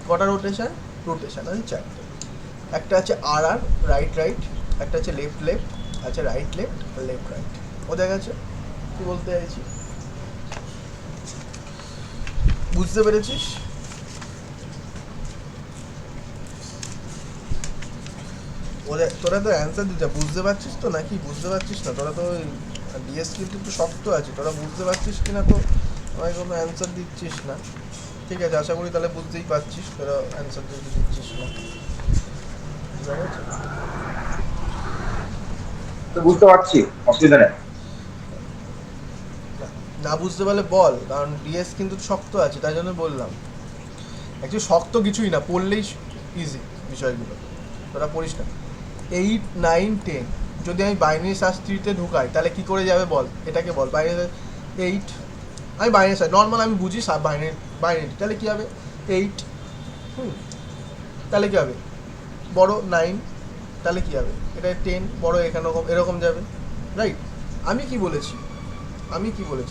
কটা রোটেশান আছে? 4টে। একটা আছে আর রাইট, একটা আছে লেফট, আছে রাইট লেফট। বোঝা গেছে কি বলতে চাইছি? বুঝতে পেরেছিস? তোরা তো অ্যান্সার দিতে, বুঝতে পারছিস তো নাকি? বুঝতে পারছিস না? তোরা তো ডিএস কিন্তু একটু শক্ত আছে, তোরা বুঝতে পারছিস কিনা তো আমায় কোনো অ্যান্সার দিচ্ছিস না। ঠিক আছে, আশা করি তাহলে বুঝতেই পারছিস, তোরা অ্যান্সার দিচ্ছিস না। বুঝতে পারছি, অসুবিধা নেই। না বুঝতে পারলে বল, কারণ ডিএস কিন্তু শক্ত আছে, তাই জন্য বললাম। অ্যাকচুয়ালি শক্ত কিছুই না, পড়লেই ইজি বিষয়গুলো, তোরা পড়িস না। 8, 9, 10 যদি আমি বাইনারি সার্চ ট্রিতে ঢুকাই তাহলে কি করে যাবে বল? এটাকে বল বাইনারি 8, আমি বাইনারি সার্চ নর্মাল আমি বুঝি বাইনারি, তাহলে কী হবে 8, তাহলে কী হবে বড় 9, তাহলে কী হবে এটা 10 বড় এখানে এরকম যাবে, রাইট? আমি কি বলেছি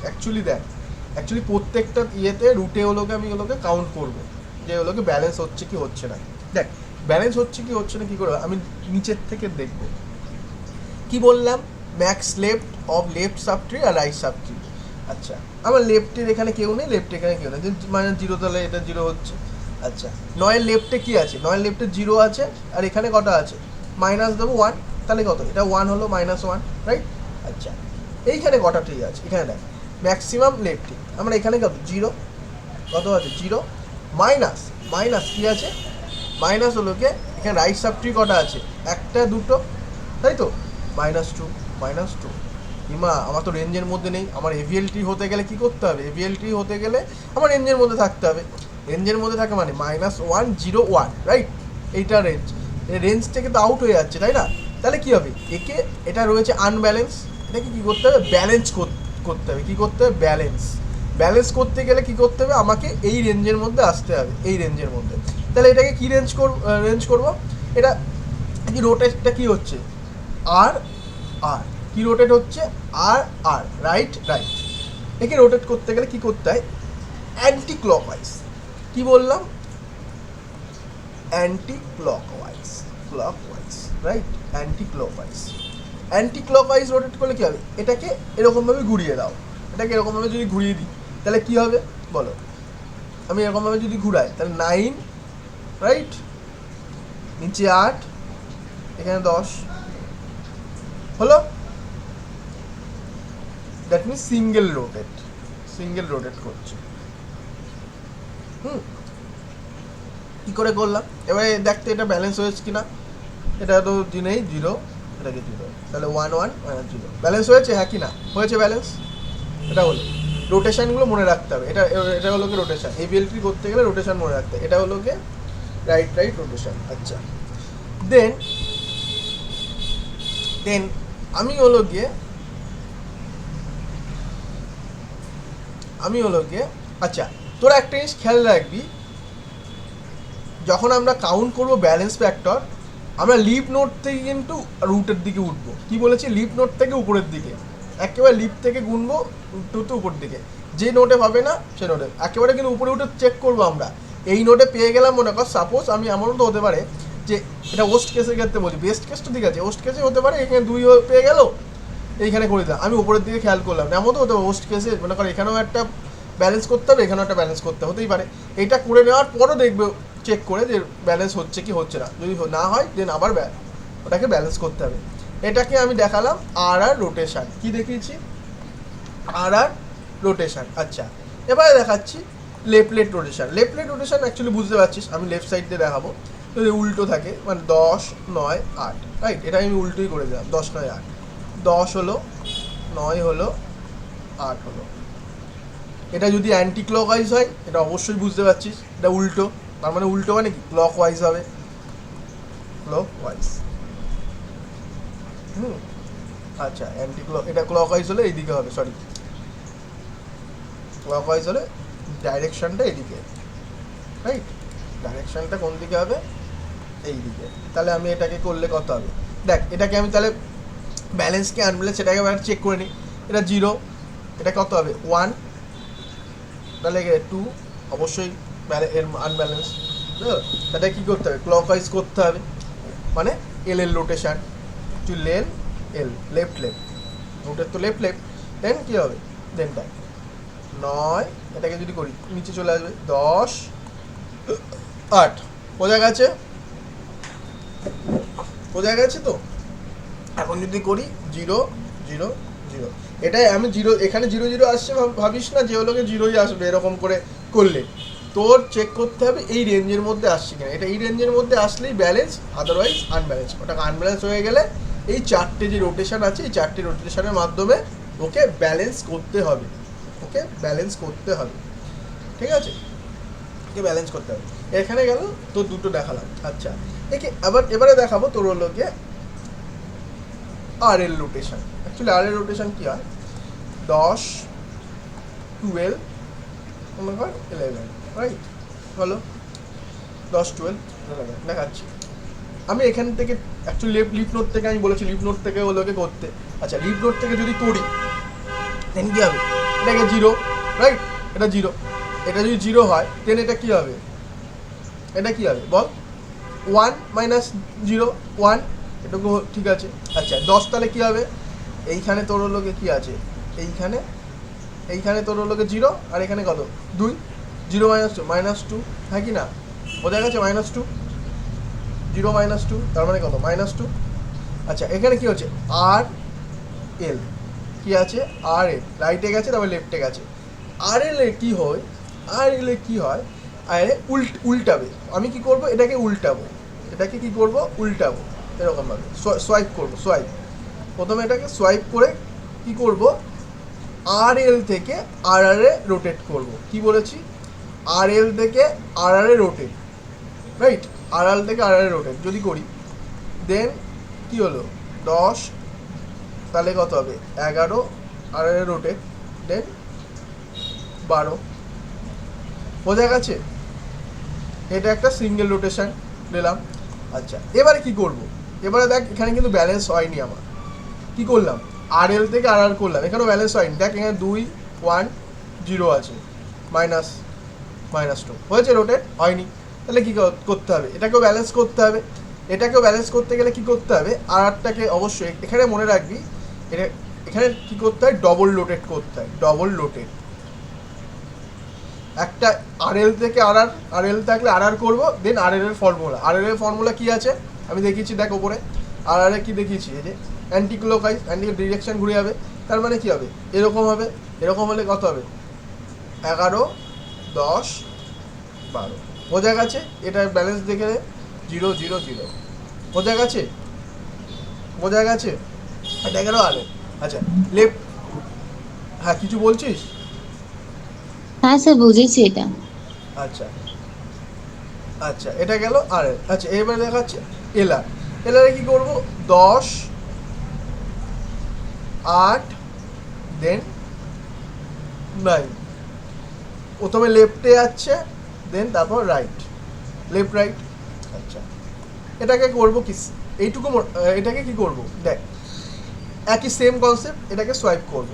অ্যাকচুয়ালি প্রত্যেকটা ইয়েতে রুটে ওগুলোকে আমি কাউন্ট করবো যে ওগুলোকে ব্যালেন্স হচ্ছে কি হচ্ছে না। দেখ ব্যালেন্স হচ্ছে কি হচ্ছে না কী করে আমি নিচের থেকে দেখব। কি বললাম? Max left of left sub tree আর রাইট সাব ট্রি। আচ্ছা, আমার লেফটের এখানে কেউ নেই, লেফট এখানে কেউ নেই, মানে 0, তাহলে এটা 0 হচ্ছে। আচ্ছা, 9-এর লেফটে কী আছে? 9-এর লেফটে 0 আছে, আর এখানে কটা আছে? মাইনাস দেবো 1, তাহলে কত? এটা 1 হলো, -1, রাইট? আচ্ছা, এইখানে কটা ট্রি আছে? এখানে দেখ ম্যাক্সিমাম লেফটে আমরা এখানে কত? 0, কত আছে? 0, মাইনাস কী আছে? মাইনাস হলো গিয়ে এখানে রাইট সাব ট্রি কটা আছে? 1, 2, তাই তো? -2 ইমা আমার তো রেঞ্জের মধ্যে নেই। আমার এভিএলটি হতে গেলে কি করতে হবে? এভিএলটি হতে গেলে আমার রেঞ্জের মধ্যে থাকতে হবে। রেঞ্জের মধ্যে থাকে মানে -1, 0, 1, রাইট? এইটা রেঞ্জ। এই রেঞ্জ থেকে তো আউট হয়ে যাচ্ছে, তাই না? তাহলে কী হবে? এটা রয়েছে আনব্যালেন্স, এটাকে কী করতে হবে? ব্যালেন্স করতে হবে। কী করতে হবে? ব্যালেন্স করতে গেলে কী করতে হবে? আমাকে এই রেঞ্জের মধ্যে আসতে হবে, এই রেঞ্জের মধ্যে। তাহলে এটাকে কী রেঞ্জ করবো? এটা কি রোটেটটা কী হচ্ছে? আর কি রোটেট হচ্ছে? আর রাইট। একে রোটেট করতে গেলে কি করতে হয়? Anti clockwise. কি বললাম? Anti clockwise, right? Anti clockwise rotate করলে কী হবে? এটাকে এরকমভাবে ঘুরিয়ে দাও। এটাকে এরকমভাবে যদি ঘুরিয়ে দিই তাহলে কী হবে বলো? আমি এরকমভাবে যদি ঘুরাই তাহলে 9, রাইট? নিচে 8, এখানে 10 হলো। দ্যাট মিনস সিঙ্গেল রোটেট করছে। কী করে করলাম? এবারে দেখতে এটা ব্যালেন্স হয়েছে কিনা। এটা তো নেই 0, এটাকে 0, তাহলে 1, 1, 0 ব্যালেন্স হয়েছে, হ্যাঁ কি না? হয়েছে ব্যালেন্স। এটা হলো রোটেশানগুলো মনে রাখতে হবে। এটা হলো কি রোটেশান, এভিএলটি করতে গেলে রোটেশান মনে রাখতে হবে। এটা হলো কি রাইট রোটেশান। আচ্ছা, দেন আমি হলো গিয়ে আচ্ছা, তোরা একটা জিনিস খেয়াল রাখবি, যখন আমরা কাউন্ট করব ব্যালেন্স ফ্যাক্টর, আমরা লিফ নোড থেকে কিন্তু রুটের দিকে উঠবো। কি বলেছি? লিফ নোড থেকে উপরের দিকে। একেবারে লিপ থেকে গুনবো টু উপর দিকে, যে নোটে পাবে না সে নোটে একেবারে কিন্তু উপরে উঠে চেক করবো আমরা। এই নোটে পেয়ে গেলাম, মনে কর সাপোজ আমি, এমনও তো হতে পারে যে এটা ওয়েস্ট কেসের ক্ষেত্রে বলছি, বেস্ট কেস তো ঠিক আছে, ওয়েস্ট কেসে হতে পারে এখানে 2 পেয়ে গেল, এইখানে করে দিলাম, আমি উপরের দিকে খেয়াল করলাম না, এমন তো হতে পারে ওয়েস্ট কেসে মনে কর এখানেও একটা ব্যালেন্স করতে হবে, এখানেও একটা ব্যালেন্স করতে হতেই পারে। এটা করে নেওয়ার পরও দেখবে চেক করে যে ব্যালেন্স হচ্ছে কি হচ্ছে না, যদি না হয় দেন আবার ওটাকে ব্যালেন্স করতে হবে। এটাকে আমি দেখালাম আর রোটেশন, কি দেখিয়েছি আর রোটেশন। আচ্ছা, এবারে দেখাচ্ছি left rotation. Left rotation actually বুঝতে পারছিস, আমি লেফট সাইড দিয়ে দেখাবো, যদি উল্টো থাকে মানে 10 9 8, রাইট, এটা আমি উল্টোই করে দিলাম, 10 9 8, 10 হলো, 9 হলো, 8 হলো। এটা যদি অ্যান্টি ক্লক ওয়াইজ হয়, এটা অবশ্যই বুঝতে পারছিস এটা উল্টো, তার মানে উল্টো মানে কি ক্লক ওয়াইজ হবে, ক্লক ওয়াইজ। আচ্ছা, অ্যান্টি ক্লক, এটা ক্লক ওয়াইজ হলে এইদিকে হবে, সরি, ক্লক ওয়াইজ হলে ডাইরেকশনটা এদিকে, রাইট, ডাইরেকশনটা কোন দিকে হবে, এই দিকে। তাহলে আমি এটাকে করলে কত হবে, দেখ এটাকে আমি তাহলে ব্যালেন্স কি আনব্যালেন্স সেটাকে এবার চেক করে নিই। এটা 0, এটা কত হবে 1, তাহলে 2 অবশ্যই আনব্যালেন্স, তাহলে কী করতে হবে, ক্লক ওয়াইজ করতে হবে, মানে এল রোটেশন, টু এল লেফট রুটের তো লেফট দেন কী হবে, দেনটা 9, এটাকে যদি করি নিচে চলে আসবে 10 8, বোঝা গেছে, বোঝা গেছে তো। এখন যদি করি 0 0 0, এটাই আমি 0, এখানে 0 0 আসছে, ভাবিস না যে ওগুলোকে 0ই আসবে এরকম করে করলে, তোর চেক করতে হবে এই রেঞ্জের মধ্যে আসছে কিনা, এটা এই রেঞ্জের মধ্যে আসলেই ব্যালেন্স, আদারওয়াইজ আনব্যালেন্স। ওটাকে আনব্যালেন্স হয়ে গেলে এই 4টে যে রোটেশন আছে, এই 4টে রোটেশনের মাধ্যমে ওকে ব্যালেন্স করতে হবে, ওকে ব্যালেন্স করতে হবে, ঠিক আছে, ওকে ব্যালেন্স করতে হবে। এখানে গেল তোর দুটো দেখালাম। আচ্ছা, এবারে দেখাবো তোর হলো গিয়ে আর এল রোটেশন। অ্যাকচুয়ালি আর এল রোটেশন কী হয়, 10 12 মনে কর 11, রাইট, হলো 10 12 11 দেখাচ্ছি আমি এখান থেকে। অ্যাকচুয়ালি লিফ নোট থেকে আমি বলেছি লিফ নোট থেকে ওগুলোকে করতে। আচ্ছা, লিফ নোট থেকে যদি করি দেন কী হবে, এটাকে 0, রাইট, এটা 0, এটা যদি 0 হয় দেন এটা কী হবে, এটা কী হবে বল, 1 - 0 1, এটুকু ঠিক আছে। আচ্ছা, 10 তাহলে কী হবে, এইখানে তোর লোকে কী আছে, এইখানে তোর লোকে 0, আর এখানে কত 2, 0 - 2 হ্যাঁ কি না, বোঝা গেছে, -2, 0 - 2 তার মানে কত -2। আচ্ছা, এখানে কী হচ্ছে আর এল, কী আছে আর এল, রাইটে গেছে তারপর লেফটে গেছে। আর এলে কী হয়, আর এলে কী হয়, আর উল্টাবে, আমি কি করব, এটাকে উল্টাবো, এটাকে কি করব উল্টাবো, এরকমভাবে সোয়াইপ করব, সোয়াইপ, প্রথমে এটাকে সোয়াইপ করে কি করব, আর এল থেকে আর এ রোটেট করব। কি বলেছি, আর এল থেকে আর এ রোটেট, রাইট, আর এল থেকে আর এ রোটেট যদি করি দেন কি হলো 10, তাহলে কত হবে 11, আর এ রোটেট দেন 12, বোঝা গেছে, এটা একটা সিঙ্গেল রোটেশন নিলাম। আচ্ছা, এবারে কি করব, এবারে দেখ এখানে কিন্তু ব্যালেন্স হয়নি আমার, কি করলাম আর এল থেকে আর করলাম, এখানেও ব্যালেন্স হয়নি, দেখ এখানে 2 1 0 আছে, -2 হয়েছে, রোটেট হয়নি, তাহলে কী করতে হবে, এটাকেও ব্যালেন্স করতে হবে। এটাকেও ব্যালেন্স করতে গেলে কি করতে হবে, আরটাকে অবশ্যই এখানে মনে রাখবি, এটা এখানে কি করতে হয়, ডবল রোটেট করতে হয়, ডবল রোটেট, একটা আর এল থেকে আর এল থাকলে আর করবো, দেন আর এর ফর্মুলা, আর এর ফর্মুলা কী আছে আমি দেখিয়েছি, দেখ ওপরে আর কী দেখিয়েছি, এই যে অ্যান্টি ক্লকওয়াইজ, অ্যান্টি ডিরেকশন ঘুরে যাবে, তার মানে কী হবে এরকম হবে, এরকম হলে কত হবে 11 10 12, বোঝা গেছে, এটা ব্যালেন্স দেখে 0 0 0, বোঝা গেছে, বোঝা গেছে, এটা গেল আর। আচ্ছা, লেফট, হ্যাঁ কিছু বলছিস, হ্যাঁ স্যার, বুঝেছি এটা। আচ্ছা আচ্ছা, এটা গেল আর। আচ্ছা, এবারে দেখাচ্ছে এলআর, এলআরে কী করবো 10 8 দেন 9, প্রথমে লেফটে যাচ্ছে দেন তারপর রাইট, লেফট রাইট। আচ্ছা, এটাকে করবো কি এইটুকু, এটাকে কি করবো দেখ, একই সেম কনসেপ্ট, এটাকে সোয়াইপ করব।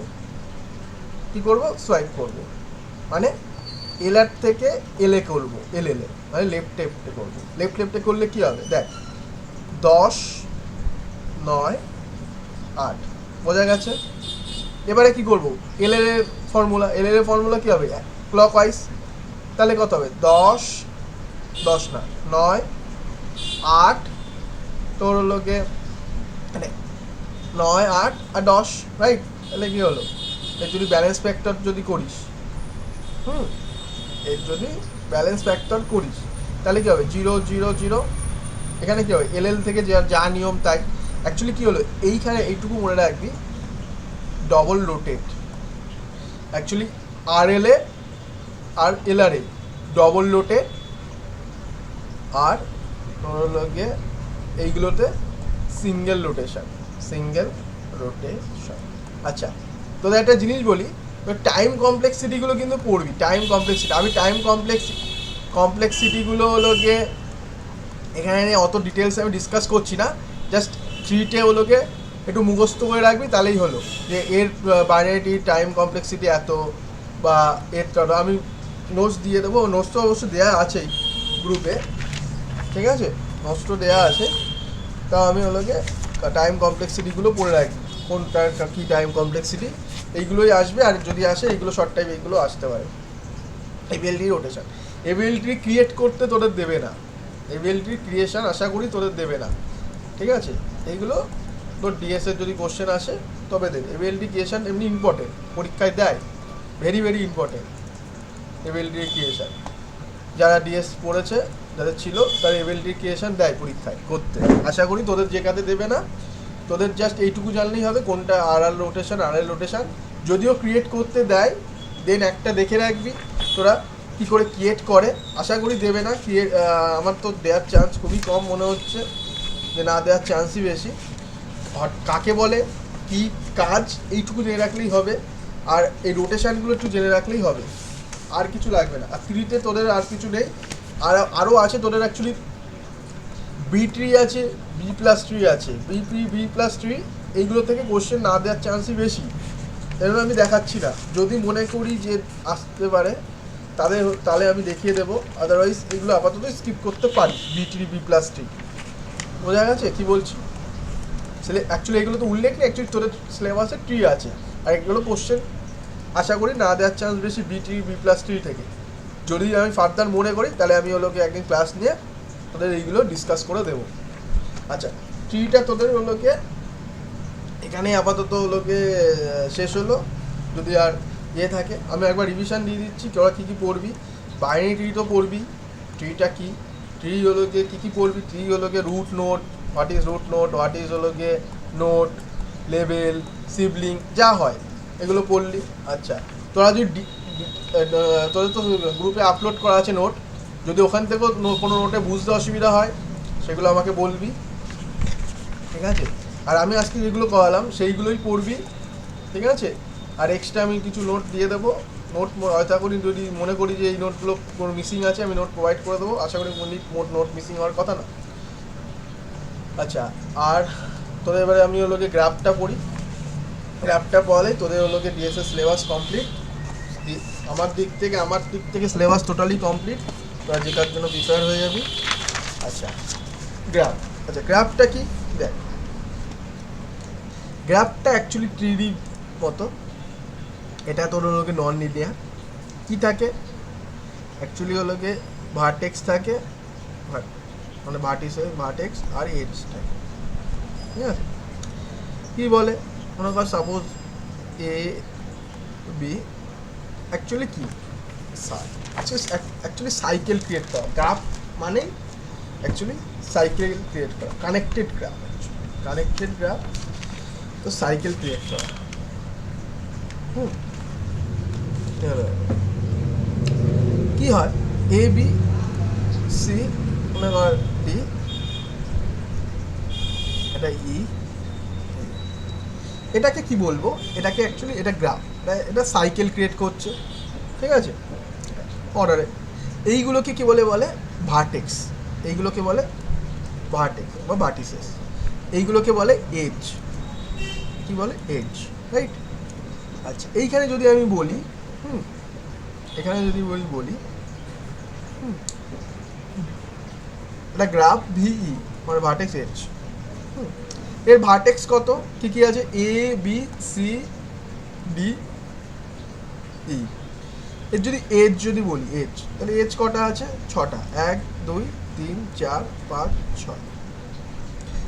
কি করব? সোয়াইপ করব, মানে এলআর থেকে এলএ করবো, এলএলএ মানে লেফট লেফটে করবো। লেফট লেফটে করলে কি হবে দেখ, 10 9 8, বোঝা গেছে? এবারে কি করব? এলএল এর ফর্মুলা, এলএল এর ফর্মুলা কি হবে? ক্লকওয়াইজ, তাহলে কত হবে? 10 10 না 9 8, তোর হলো গিয়ে মানে 9 8 আর 10, রাইট? তাহলে কি হলো, এর যদি ব্যালেন্স ফ্যাক্টর যদি করিস, এর যদি ব্যালেন্স ফ্যাক্টর করিস তাহলে কি হবে? 0 0 0, এখানে কি হবে? এলএল থেকে যা নিয়ম তাই। অ্যাকচুয়ালি কি হলো, এইখানে এইটুকু মনে রাখবি, ডবল রোটেট। অ্যাকচুয়ালি আরএলএ আর এলআরএ ডবল রোটেট, আর হলো গিয়ে এইগুলোতে সিঙ্গেল রোটেশন, সিঙ্গেল রোটেশন। আচ্ছা, তোদের একটা জিনিস বলি, টাইম কমপ্লেক্সিটিগুলো কিন্তু পড়বি। টাইম কমপ্লেক্সিটি, আমি টাইম কমপ্লেক্সিটিগুলো হলো গিয়ে এখানে অত ডিটেলস আমি ডিসকাস করছি না, জাস্ট থ্রিটে হলো গিয়ে একটু মুখস্থ করে রাখবি, তাহলেই হলো যে এর বাইনারিটি টাইম কমপ্লেক্সিটি এত, বা এর আমি নোটস দিয়ে দেবো। নোটস তো অবশ্য দেওয়া আছেই গ্রুপে, ঠিক আছে? নোটস তো দেওয়া আছে, তা আমি হলো গিয়ে টাইম কমপ্লেক্সিটিগুলো পড়ে রাখবি, কোনটা কী টাইম কমপ্লেক্সিটি, এইগুলোই আসবে। আর যদি আসে এইগুলো শর্ট টাইম, এইগুলো আসতে পারে। এবিএলটি রোটেশন, এবিএলটি ক্রিয়েট করতে তোদের দেবে না, এবিএলটি ক্রিয়েশন আশা করি তোদের দেবে না, ঠিক আছে? এইগুলো তোর ডিএসের যদি কোশ্চেন আসে তবে দেবে। এবিএলটি ক্রিয়েশন এমনি ইম্পর্টেন্ট, পরীক্ষায় দেয়, ভেরি ভেরি ইম্পর্টেন্ট এবিএলটি ক্রিয়েশন। যারা ডিএস পড়েছে, যাদের ছিল, তারা এবিএলটি ক্রিয়েশন দেয় পরীক্ষায় করতে। আশা করি তোদের যে কাতে দেবে না, তোদের জাস্ট এইটুকু জানলেই হবে কোনটা আরআর রোটেশন, আরএল রোটেশন। যদিও ক্রিয়েট করতে দেয়, দেন একটা দেখে রাখবি তোরা কী করে ক্রিয়েট করে। আশা করি দেবে না, আমার তো দেওয়ার চান্স খুবই কম মনে হচ্ছে, যে না দেওয়ার চান্সই বেশি। কাকে বলে, কি কাজ, এইটুকু জেনে রাখলেই হবে, আর এই রোটেশানগুলো একটু জেনে রাখলেই হবে, আর কিছু লাগবে না। আর থ্রিতে তোদের আর কিছু নেই, আর আরও আছে তোদের অ্যাকচুয়ালি বি ট্রি আছে, বি প্লাস ট্রি আছে, বি প্লাস ট্রি, এইগুলো থেকে কোশ্চেন না দেওয়ার চান্সই বেশি। এগুলো আমি দেখাচ্ছি না, যদি মনে করি যে আসতে পারে তাহলে আমি দেখিয়ে দেবো, আদারওয়াইজ এগুলো আপাতত স্কিপ করতে পারি। B tree, B plus tree, বোঝা গেছে কী বলছি? অ্যাকচুয়ালি এগুলো তো উল্লেখ নেই, অ্যাকচুয়ালি তোদের সিলেবাসে ট্রি আছে, আর এগুলো কোশ্চেন আশা করি না দেওয়ার চান্স বেশি B tree, B plus tree থেকে। যদি আমি ফার্দার মনে করি তাহলে আমি হলোকে একদিন ক্লাস নিয়ে তোদের এইগুলো ডিসকাস করে দেবো। আচ্ছা, ট্রিটা তোদের হলোকে এখানে আপাতত হলোকে শেষ হলো। যদি আর থাকে, আমি একবার রিভিশন দিয়ে দিচ্ছি তোরা কী কী পড়বি। বাইনারি ট্রি তো পড়বি, ট্রিটা কী, ট্রি হলোকে কী কী পড়বি। ট্রি হলোকে root node, what is root node, what is হলোকে নোট, লেভেল, সিবলিং, যা হয় এগুলো পড়লি। আচ্ছা, তোরা যদি তোদের তো গ্রুপে আপলোড করা আছে নোট, যদি ওখান থেকেও কোনো নোটে বুঝতে অসুবিধা হয় সেগুলো আমাকে বলবি, ঠিক আছে? আর আমি আজকে যেগুলো করালাম সেইগুলোই পড়বি, ঠিক আছে? আর এক্সট্রা আমি কিছু নোট দিয়ে দেবো, নোট হয়তো করি, যদি মনে করি যে এই নোটগুলো কোনো মিসিং আছে আমি নোট প্রোভাইড করে দেবো। আশা করি নোট মিসিং হওয়ার কথা না। আচ্ছা, আর তোদের এবারে আমি হলোকে গ্রাফটা পড়ি, গ্রাফটা পড়ালেই তোদের হলোকে ডিএসএস সিলেবাস কমপ্লিট। আমার দিক থেকে সিলেবাস টোটালি কমপ্লিট, তোরা যে কার জন্য প্রিপেয়ার হয়ে যাবি। আচ্ছা, গ্রাফ। আচ্ছা, গ্রাফটা কি দেখ, গ্রাফটা অ্যাকচুয়ালি ট্রিডি মতো। এটা তোর হলোকে নন লিনিয়ার। কী থাকে অ্যাকচুয়ালি হলোকে ভার্টেক্স থাকে, মানে ভার্টেক্স আর এডস থাকে, ঠিক আছে? কী বলে মনে কর suppose A B, actually key actually cycle create করা। গ্রাফ মানে অ্যাকচুয়ালি সাইকেল ক্রিয়েট করা, কানেক্টেড গ্রাফ, তো সাইকেল ক্রিয়েট করা। কি হয়, এ বি সি মনে কর ডি, এটা ই, এটাকে কি বলবো, এটাকে অ্যাকচুয়ালি এটা গ্রাফ, এটা সাইকেল ক্রিয়েট করছে, ঠিক আছে, অর্ডারে। এইগুলোকে কি বলে ভার্টেক্স, এইগুলোকে বলে ভার্টেক্স বা ভার্টিসেস, এইগুলোকে বলে এজ, কি বলে এজ, রাইট? আচ্ছা, এইখানে যদি আমি বলি এখানে যদি বলি এটা গ্রাফ ভিই মানে ভার্টেক্স এজ, এর ভার্টেক্স কত, কি কি আছে, এ বি সি ডি ই। এর যদি এজ যদি বলি এজ, তাহলে এজ কটা আছে, 6টা, 1 2 3 4 5 6।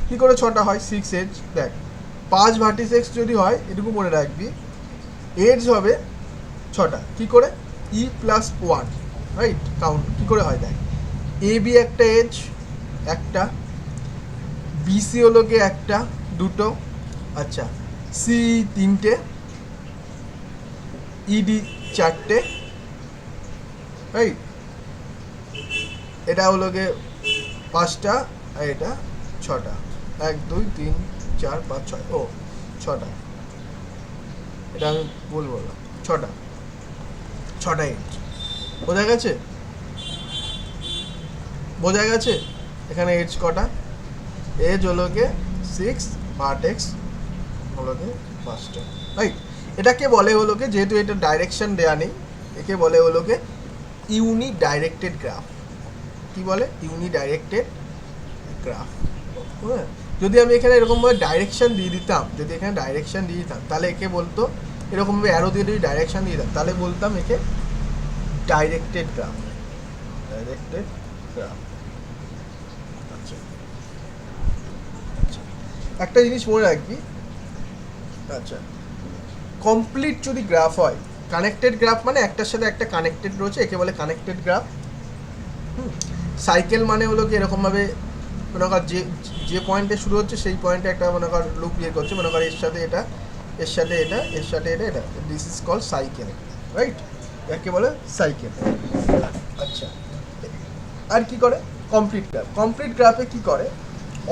কি করে 6টা হয়, 6 এজ। দেখ 5 ভার্টিসেক্স যদি হয়, এটুকু মনে রাখবি, এজ হবে 6টা। কি করে, ই প্লাস 1, রাইট? কাউন্ট কি করে হয় দেখ, এ বি একটা এজ, একটা, বিসি হলো গিয়ে একটা, দুটো, আচ্ছা, সি 3টে, ইডি 4টে, রাইট? এটা হলো গিয়ে 5টা, আর এটা 6টা, 1 2 3 4 5 6, ও 6টা, এটা আমি বলবো না, 6টা এজ। বোঝা গেছে, বোঝা গেছে? এখানে এজ কটা, এজ হলো গিয়ে 6, ভার্টেক্স হলো গিয়ে 5টা, রাইট? এটাকে বলে হলো গিয়ে, যেহেতু এটা ডাইরেকশন দেয়া নেই, একে বলে হলো গিয়ে ইউনি ডাইরেক্টেড গ্রাফ। কি বলে, ইউনি ডাইরেক্টেড গ্রাফ। হ্যাঁ, যদি আমি এখানে এরকমভাবে ডাইরেকশন দিয়ে দিতাম, তাহলে একে বলতো, এরকমভাবে অ্যারো দিয়ে যদি ডাইরেকশন দিয়ে দিতাম, তাহলে বলতাম একে ডাইরেক্টেড গ্রাফ, ডাইরেক্টেড গ্রাফ। আচ্ছা, একটা জিনিস মনে রাখবি, আচ্ছা, কমপ্লিট যদি গ্রাফ হয়, কানেক্টেড গ্রাফ মানে একটার সাথে একটা কানেক্টেড রয়েছে, একে বলে কানেক্টেড গ্রাফ। সাইকেল মানে হলো কি, এরকমভাবে মনে কর যে পয়েন্টে শুরু হচ্ছে সেই পয়েন্টে একটা মনে কর লুপ ইয়ে করছে, মনে কর এর সাথে এটা, এর সাথে এটা, এর সাথে এটা, এটা, this is call cycle, right? একে বলে সাইকেল। আচ্ছা, আর কি করে কমপ্লিট গ্রাফে কি করে,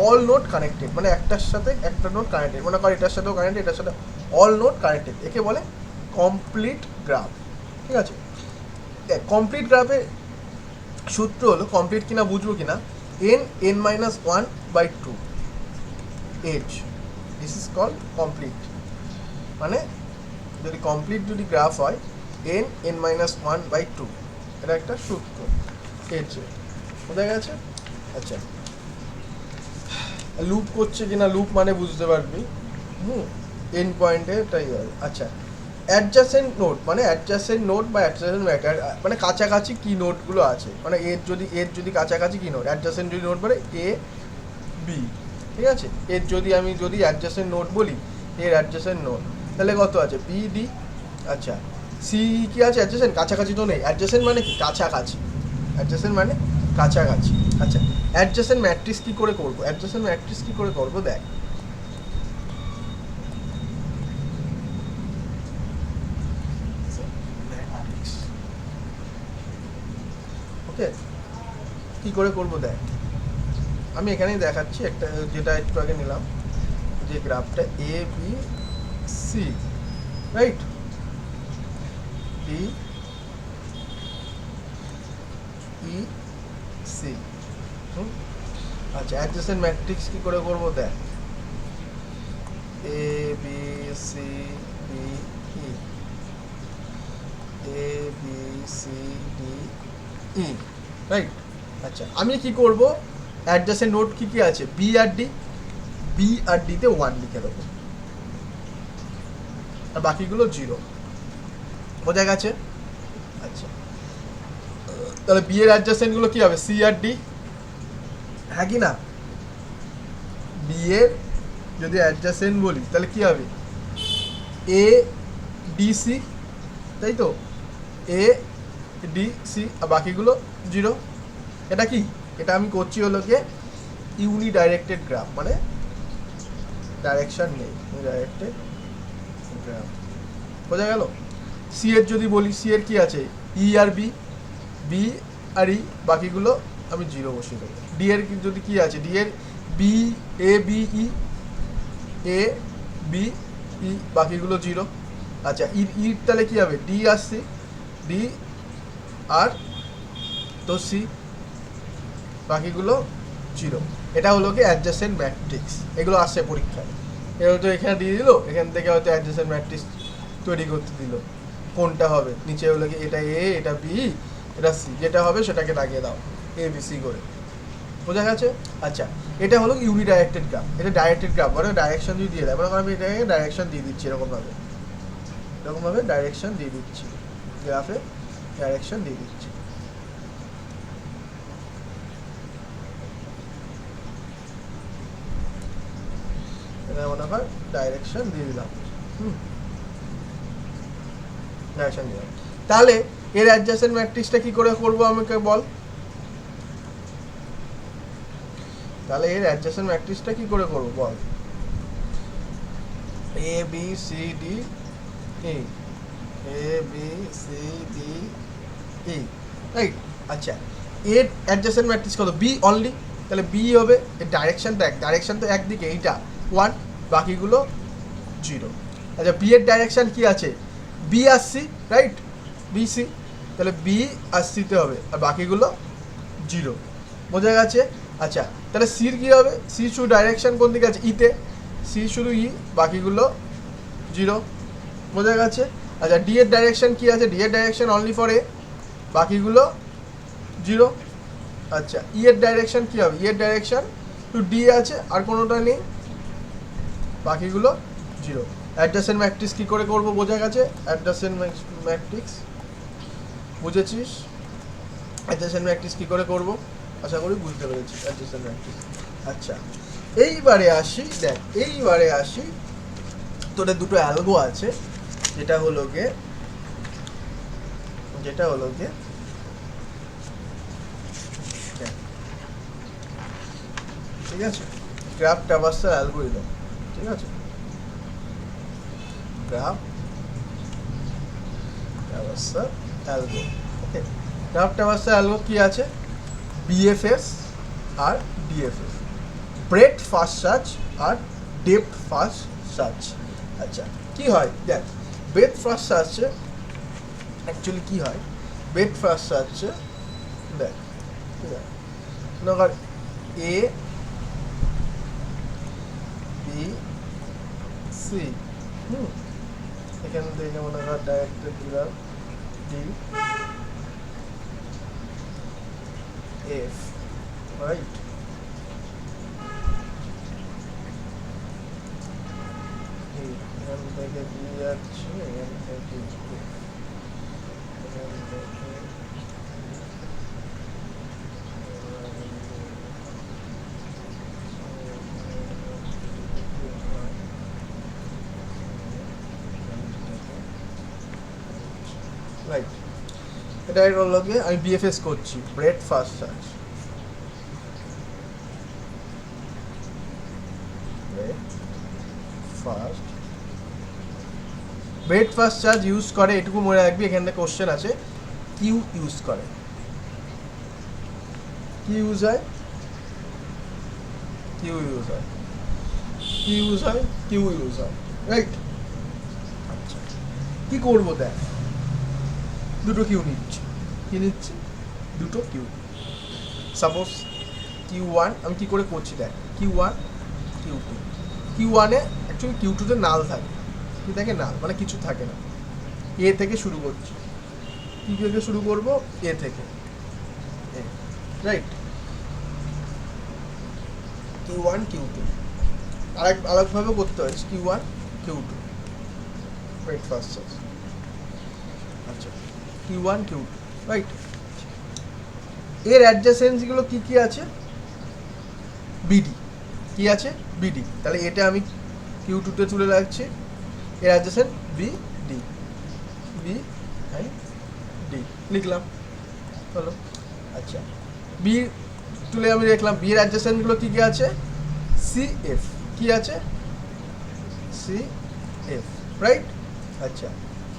অল নোড কানেক্টেড, মানে একটার সাথে একটা নোড কানেক্টেড, মনে কর এটার সাথেও কানেক্টেড, এটার সাথে অল নোড কানেক্টেড, একে বলে কমপ্লিট গ্রাফ। ঠিক আছে, কমপ্লিট গ্রাফে সূত্র হলো, কমপ্লিট কিনা বুঝবো কিনা, n(n-1/2) edge, this is call complete. মানে যদি কমপ্লিট যদি গ্রাফ হয়, n(n-1/2), এটা একটা সূত্র এজ, বোঝা গেছে? আচ্ছা, লুপ করছে কিনা, লুপ মানে বুঝতে পারবি, এন্ড পয়েন্টে তাই হয়। আচ্ছা, অ্যাডজাসেন্ট নোড মানে অ্যাডজাসেন্ট নোড বা অ্যাডজাসেন্ট ম্যাটার, মানে কাছাকাছি কি নোডগুলো আছে, মানে এর যদি কাছাকাছি কি নোড, অ্যাডজাসেন্ট যদি নোড মানে এ বি, ঠিক আছে? এর যদি অ্যাডজাসেন্ট নোড বলি, এর অ্যাডজাসেন্ট নোড তাহলে কত আছে, বি ডি। আচ্ছা, সি কি আছে, অ্যাডজাসেন্ট, কাছাকাছি তো নেই, অ্যাডজাসেন্ট মানে কি, কাছাকাছি, অ্যাডজাসেন্ট মানে কাছাকাছি। আচ্ছা, অ্যাডজাসেন্ট ম্যাট্রিক্স কি করে করবো, দেখ, ওকে, কী করে করবো দেখ, আমি এখানেই দেখাচ্ছি, একটা যেটা একটু আগে নিলাম, যে গ্রাফটা A B C, right? D E C. আচ্ছা, অ্যাডজাসেন্ট ম্যাট্রিক্স কী করে করবো দেখ, A B C D E, A B C D E, right? আচ্ছা, আমি কি করব, অ্যাডজাসেন্ট নোড কি কি আছে, বি আর ডিতে 1 লিখে দেবো, আর বাকিগুলো 0, বোঝা গেছে? আচ্ছা, তাহলে বি এর অ্যাডজাসেন্টগুলো কি হবে, সি আর ডি, হ্যাঁ কি না? বি এর যদি অ্যাডজাসেন্ট বলি তাহলে কি হবে, এ ডি সি, তাই তো, এ ডি সি, আর বাকিগুলো 0। এটা কি, এটা আমি করছি হলো গিয়ে ইউনি ডাইরেক্টেড গ্রাফ, মানে ডাইরেকশন নেই, ডাইরেক্টেড গ্রাফ, বোঝা গেল? সি এর যদি বলি, সি এর কি আছে, ই আর বি, বি আর ই, বাকিগুলো আমি 0 বসিয়ে দেবো। ডি এর যদি কি আছে, ডি এর B, A B E, A B E, বাকিগুলো 0। আচ্ছা, ই তাহলে কি হবে, ডি আর সি, ডি আর তো সি, বাকিগুলো 0। এটা হলো কি অ্যাডজাসেন্ট ম্যাট্রিক্স, এগুলো আসছে পরীক্ষায়, এবার তো এখানে দিয়ে দিল, এখান থেকে হয়তো অ্যাডজেসেন্ট ম্যাট্রিক্স তৈরি করতে দিল কোনটা হবে, নিচে হলো কি এটা এ, এটা বি, এটা সি, যেটা হবে সেটাকে লাগিয়ে দাও এ বি সি করে। বোঝা গেছে? আচ্ছা, এটা হলো ইউনি ডাইরেক্টেড গ্রাফ। এটা ডাইরেক্টেড গ্রাফ মানে ডাইরেকশন যদি দিয়ে দেয়, মানে আমি এটাকে ডাইরেকশন দিয়ে দিচ্ছি এরকমভাবে ডাইরেকশন দিয়ে দিচ্ছি, গ্রাফে ডাইরেকশন দিয়ে দিচ্ছি। এটা মনে হয় ডাইরেকশন দিয়ে দিলাম, ডাইরেকশন দিলাম। তাহলে এর অ্যাডজাসেন্ট ম্যাট্রিক্সটা কি করে করবো আমাকে বল? তাহলে এর অ্যাডজাসেন্ট ম্যাট্রিক্সটা কি করে করবো বল? A B C D E, A B C D E, right? আচ্ছা, এর অ্যাডজাসেন্ট ম্যাট্রিক্স কত? B only. তাহলে বি হবে, এর ডাইরেকশন দেখ, ডাইরেকশন তো একদিকে, এইটা 1, বাকিগুলো 0। আচ্ছা, বি এর ডাইরেকশন কি আছে? বি আর সি, রাইট? বি সি, তাহলে বি আর সিতে হবে, আর বাকিগুলো 0। বোঝা গেছে? আচ্ছা, তাহলে সির কী হবে? সি শুধু ডাইরেকশন কোন দিকে আছে? ইতে, সি শুধু ই, বাকিগুলো 0। বোঝা গেছে? আচ্ছা, ডি এর ডাইরেকশন কী আছে? ডি এর ডাইরেকশন অনলি ফর এ, বাকিগুলো 0। আচ্ছা, ই এর ডাইরেকশন কী হবে? ই এর ডাইরেকশন টু ডি আছে, আর কোনোটা নেই, বাকিগুলো 0। অ্যাডজাসেন্ট ম্যাট্রিক্স কী করে করবো? বোঝা গেছে? অ্যাডজাসেন্ট ম্যাট্রিক্স বুঝেছিস? অ্যাডজাসেন্ট ম্যাট্রিক্স কী করে করবো? আশা করি বুঝতে পেরেছি অ্যাডজাসেন্ট ম্যাট্রিক্স। আচ্ছা, এইবারে আসি, দেখ এইবারে আসি, তোদের দুটো অ্যালগো আছে, যেটা হলো গে ঠিক আছে, গ্রাফ ট্রাভার্সাল অ্যালগোরিদম। ঠিক আছে, গ্রাফ ট্রাভার্সাল অ্যালগো। ওকে, গ্রাফ ট্রাভার্সাল অ্যালগো কি আছে? বিএফএস আর ডিএফএস, ব্রেডথ ফার্স্ট সার্চ আর ডেপথ ফার্স্ট সার্চ। আচ্ছা, কি হয় দেখ, ব্রেডথ ফার্স্ট সার্চে অ্যাকচুয়ালি কি হয়? ব্রেডথ ফার্স্ট সার্চে দেখ, ঠিক আছে, নগর এ বি সি, এখান থেকে মনে কর ডাইরেক্টেড দিলাম ডি এফ, রাইট? এখান থেকে বি যাচ্ছে, এখান থেকে রাইট। এটা হলো গিয়ে আমি বিএফএস করছি, breadth first search. Breadth first search use করে, এটুকু মনে রাখবি, এখানে কোশ্চেন আছে, কিউ ইউজ করে। কি ইউজ হয়? কিউ ইউজ হয়, কিউ ইউজ হয়, রাইট? আচ্ছা, কি করবো দেখ, দুটো কিউ নিচ্ছি, কি নিচ্ছি? দুটো কিউ। সাপোজ Q1, আমি কি করে করছি দেখ, Q1 Q2, Q1-এ অ্যাকচুয়ালি Q2-তে নাল থাকে, কি থাকে? নাল, মানে কিছু থাকে না। এ থেকে শুরু করছি, কি থেকে শুরু করবো? এ থেকে, রাইট? Q1 Q2, আরেকভাবে করতে হয়, Q1 Q2, right? First search. আচ্ছা, Q1 Q2, রাইট? এর অ্যাডজাসেন্সিগুলো কি কি আছে? বিডি, কি আছে? বিডি। তাহলে এটা আমি Q2-তে তুলে রাখছি, এর adjacent B D, B I D লিখলাম, হলো। আচ্ছা, বি তুলে আমি দেখলাম, বি এর অ্যাডজাসেন্টগুলো কি কি আছে? সি এফ, কি আছে? C F, right? আচ্ছা,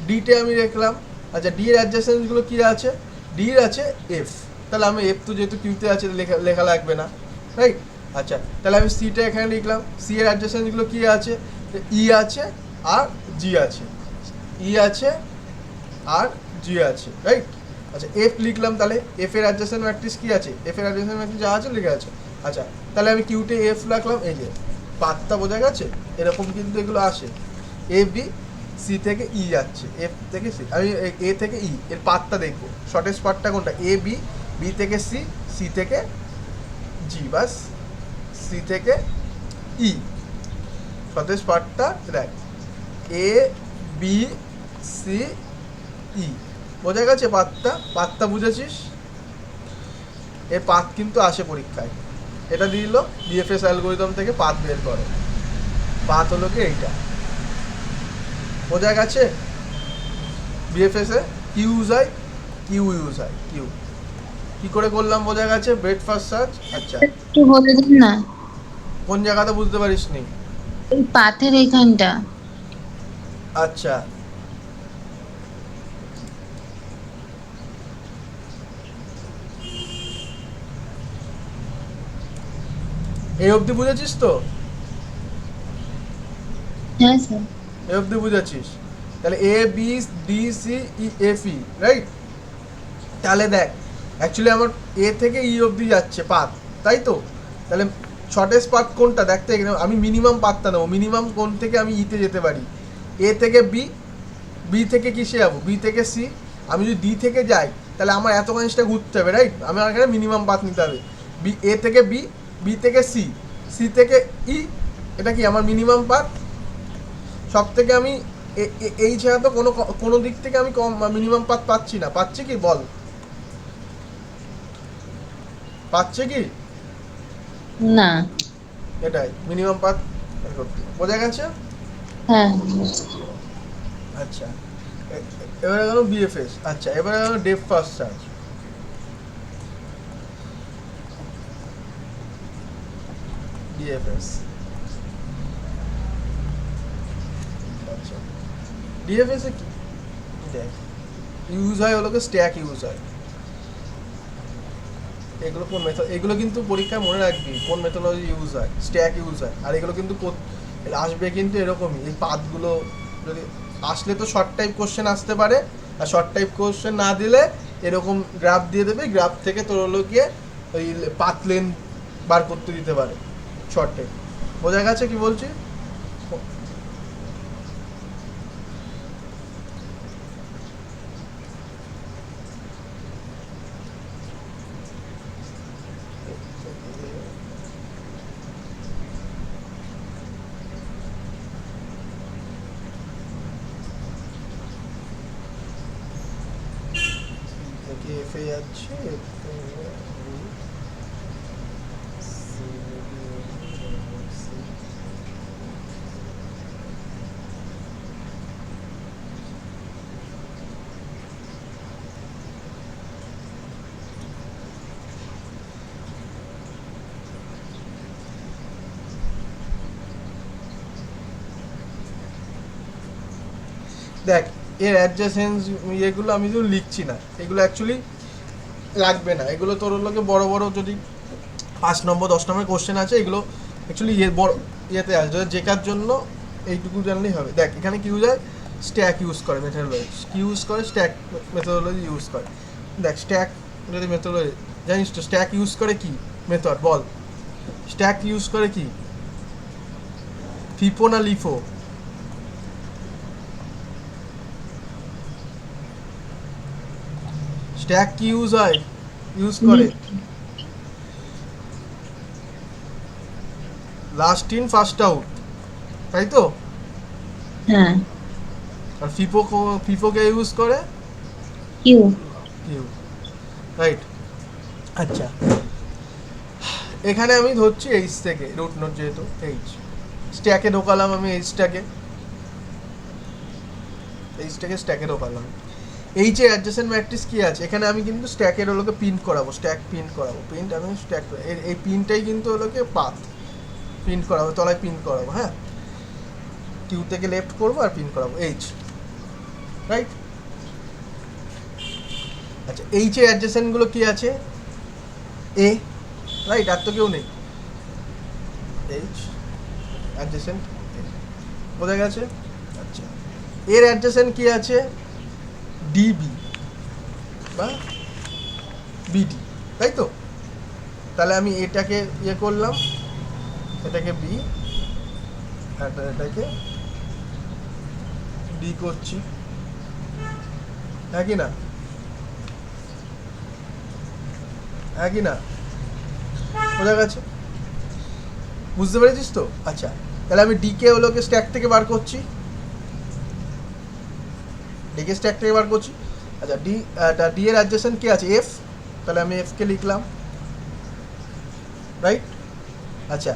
ডিতে আমি দেখলাম, আচ্ছা ডি এর অ্যাডজাসেন্টগুলো কি আছে? ডি এর আছে এফ, তাহলে আমি এফ তো যেহেতু কিউতে আছে লেখা লাগবে না, রাইট? আচ্ছা, তাহলে আমি সিটা এখানে লিখলাম, সি এর অ্যাডজাসেন্টগুলো কি আছে? ই আছে আর জি আছে, ই আছে আর জি আছে, রাইট? আচ্ছা, এফ লিখলাম, তাহলে এফ এর অ্যাডজাসেন্ট ম্যাট্রিক্স কি আছে? এফ এর অ্যাডজাসেন্ট ম্যাট্রিক্স যা আছে লিখে আছে। আচ্ছা, তাহলে আমি কিউতে এফ রাখলাম, এই যে পাতটা বোঝা গেছে, এরকম কিন্তু এগুলো আসে। এ বি, সি থেকে ই যাচ্ছে, এফ থেকে সি, আমি এ থেকে ই এর পাতটা দেখবো, শর্টেস্ট পাতটা কোনটা, এ বি, বি থেকে সি, সি থেকে জি, বাস সি থেকে ই, শর্টেস্ট পাতটা দেখ, এ বি সি ই, বোঝা গেছে পাতটা, পাতটা বুঝেছিস? এর পাত কিন্তু আসে পরীক্ষায়, এটা দিয়ে দিল বিএফএস অ্যালগোরিদম থেকে পাত বের করো, পাত হলো কি এইটা, বোঝা গেছে? বিএফএস এ কিউ ইউজ হয়, কিউ ইউজ হয়, কিউ কি করে করলাম বোঝা গেছে? Breakfast search. আচ্ছা, একটু বলে দিন না, কোন জায়গাতে বুঝতে পারিস নি? এই পাথের এইখানটা। আচ্ছা, এই অবধি বুঝেছিস তো? হ্যাঁ স্যার। এই অবধি বুঝেছিস? তাহলে A B D C E F E, right? তাহলে দেখ, অ্যাকচুয়ালি আমার এ থেকে ই অবধি যাচ্ছে পাত, তাই তো? তাহলে শর্টেস্ট পাথ কোনটা দেখতে গেলে আমি মিনিমাম পাতটা নেবো, মিনিমাম কোন থেকে আমি ইতে যেতে পারি, এ থেকে বি, বি থেকে কিসে যাবো, বি থেকে সি, আমি যদি ডি থেকে যাই তাহলে আমার এত জিনিসটা ঘুরতে হবে, রাইট? আমার এখানে মিনিমাম পাথ নিতে হবে, বি, এ থেকে বি, বি থেকে সি, সি থেকে ই, এটা কি আমার মিনিমাম পাথ? সব থেকে আমি এই ছাড়া তো কোনো কোনো দিক থেকে আমি কম মিনিমাম পাথ পাচ্ছি না, পাচ্ছি কি বল, পাচ্ছে কি? না। এটাই মিনিমাম পাথ, বোঝা গেছে? হ্যাঁ। আচ্ছা, এবারে গেল বিএফএস। আচ্ছা, এবারে গেল ডেপ ফার্স্ট সার্চ। ডিএফএস, আচ্ছা, ডিএফএস এ কি দেখ ইউজ হয়, হলো স্ট্যাক ইউজ হয়, এগুলো কোন মেথড, এগুলো কিন্তু পরীক্ষায় মনে রাখবি কোন মেথোলজি ইউজ হয়, স্ট্যাক ইউজ হয়, আর এগুলো কিন্তু আসবে কিন্তু এরকমই, এই পাথগুলো যদি আসলে তো শর্ট টাইপ কোশ্চেন আসতে পারে, আর শর্ট টাইপ কোশ্চেন না দিলে এরকম গ্রাফ দিয়ে দেবে, গ্রাফ থেকে তোর হলো গিয়ে ওই পাথ লেন্থ বার করতে দিতে পারে শর্ট টাইপ, বোঝা গেছে কি বলছি? থেকে এফে যাচ্ছে, দেখ এর অ্যাডজাসেন্স ইয়েগুলো আমি তো লিখছি না, এগুলো অ্যাকচুয়ালি লাগবে না, এগুলো তোর লোকে বড় বড় যদি 5 নম্বর 10 নম্বর কোশ্চেন আছে, এগুলো অ্যাকচুয়ালি বড় ইয়েতে আসবে, জেকার জন্য এইটুকু জানলেই হবে। দেখ এখানে কি ইউজ হয়, স্ট্যাক ইউজ করে মেথোডোলজি, কি ইউজ করে, স্ট্যাক মেথোডোলজি ইউজ করে। দেখ স্ট্যাক যদি মেথোডোলজি জানিস তো, স্ট্যাক ইউজ করে কি মেথড বল, স্ট্যাক ইউজ করে কি, ফিফো না লিফো? স্ট্যাক কি ইউজ হয়, ইউজ করে লাস্ট ইন ফার্স্ট আউট, তাই তো? হ্যাঁ। আর ফিফো কে ইউজ করে কিউ। Queue, right? আচ্ছা, এখানে আমি ধরছি এইচ থেকে, রুট নোট যেহেতু এইচ, স্ট্যাকে ঢোকালাম আমি এইচটাকে, স্ট্যাকে ঢোকালাম। এইচ এর অ্যাডজেসেন্ট ম্যাট্রিক্স কি আছে এখানে, আমি কিন্তু স্ট্যাকের হলোকে প্রিন্ট করাবো, স্ট্যাক প্রিন্ট করাবো, প্রিন্ট আমি স্ট্যাক, এই প্রিন্টটাই কিন্তু হলোকে পাথ প্রিন্ট করাবো, তলায় প্রিন্ট করাবো, হ্যাঁ, কিউ থেকে লেফট করবো আর প্রিন্ট করাবো এইচ, রাইট? আচ্ছা, এইচ এর অ্যাডজেসেন্টগুলো কি আছে, এ, রাইট? আর তো কেউ নেই, এইচ অ্যাডজেসেন্ট, বোঝা গেছে? আচ্ছা, এর অ্যাডজেসেন্ট কি আছে, ডিবি বা বিডি, তাই তো? তাহলে আমি এটাকে ইয়ে করলাম, এটাকে বি, এটাকে ডি করছি, হ্যাঁ কি না, হ্যাঁ কি না, বোঝা গেছে, বুঝতে পেরেছিস তো? আচ্ছা, তাহলে আমি ডিকে ওগুলোকে স্ট্যাক থেকে বার করছি, ডিকে স্ট্যাক থেকে বার করছি। আচ্ছা, ডি এর অ্যাডজেসেন্ট কি আছে? এফ, তাহলে আমি এফকে লিখলাম, রাইট? আচ্ছা,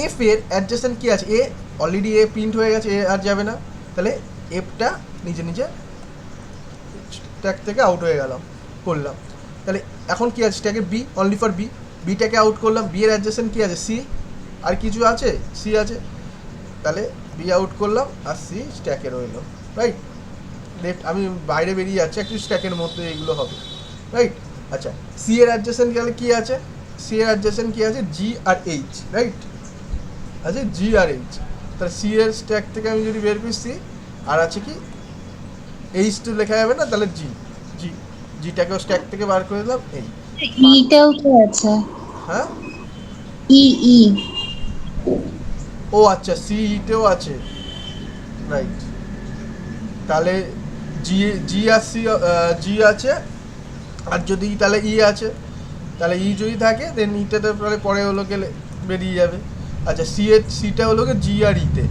এফ এর অ্যাডজেসেন্ট কি আছে? এ, অলরেডি এ প্রিন্ট হয়ে গেছে, এ আর যাবে না, তাহলে এফটা নিজে নিজে স্ট্যাক থেকে আউট হয়ে গেলাম, করলাম। তাহলে এখন কি আছে স্ট্যাকের? বি, অনলি ফর বি, বিটাকে আউট করলাম। বি এর অ্যাডজেসেন্ট কি আছে? সি, আর কিছু আছে? সি আছে, তাহলে বি আউট করলাম আর সি স্ট্যাকে রইল, রাইট? লেফট, আমি বাইরে বেরিয়ে যাচ্ছি, একটু স্ট্যাকের মধ্যে এগুলো হবে, রাইট? আচ্ছা, সি এর অ্যাডজেসেন্ট গেলে কি আছে? সি এর অ্যাডজেসেন্ট কি আছে? জি আর এইচ, রাইট? আছে জি আর এইচ, তাহলে সি এর স্ট্যাক থেকে আমি যদি বের করি সি, আর আছে কি এইচ তো লেখা যাবে না, তাহলে জি, জি, জিটাকেও স্ট্যাক থেকে বার করে দিলাম, এই। ইটাও তো আছে, হ্যাঁ, ই ই ও আচ্ছা, সি ইতেও আছে, রাইট? তাহলে জি, জি আর সি, জি আছে, আর যদি তাহলে ই আছে, তাহলে ই যদি থাকে দেন ইটাতে পরে হলো গেলে বেরিয়ে যাবে। আচ্ছা, সি এর সিটা হলো গিয়ে জি আর ইতে।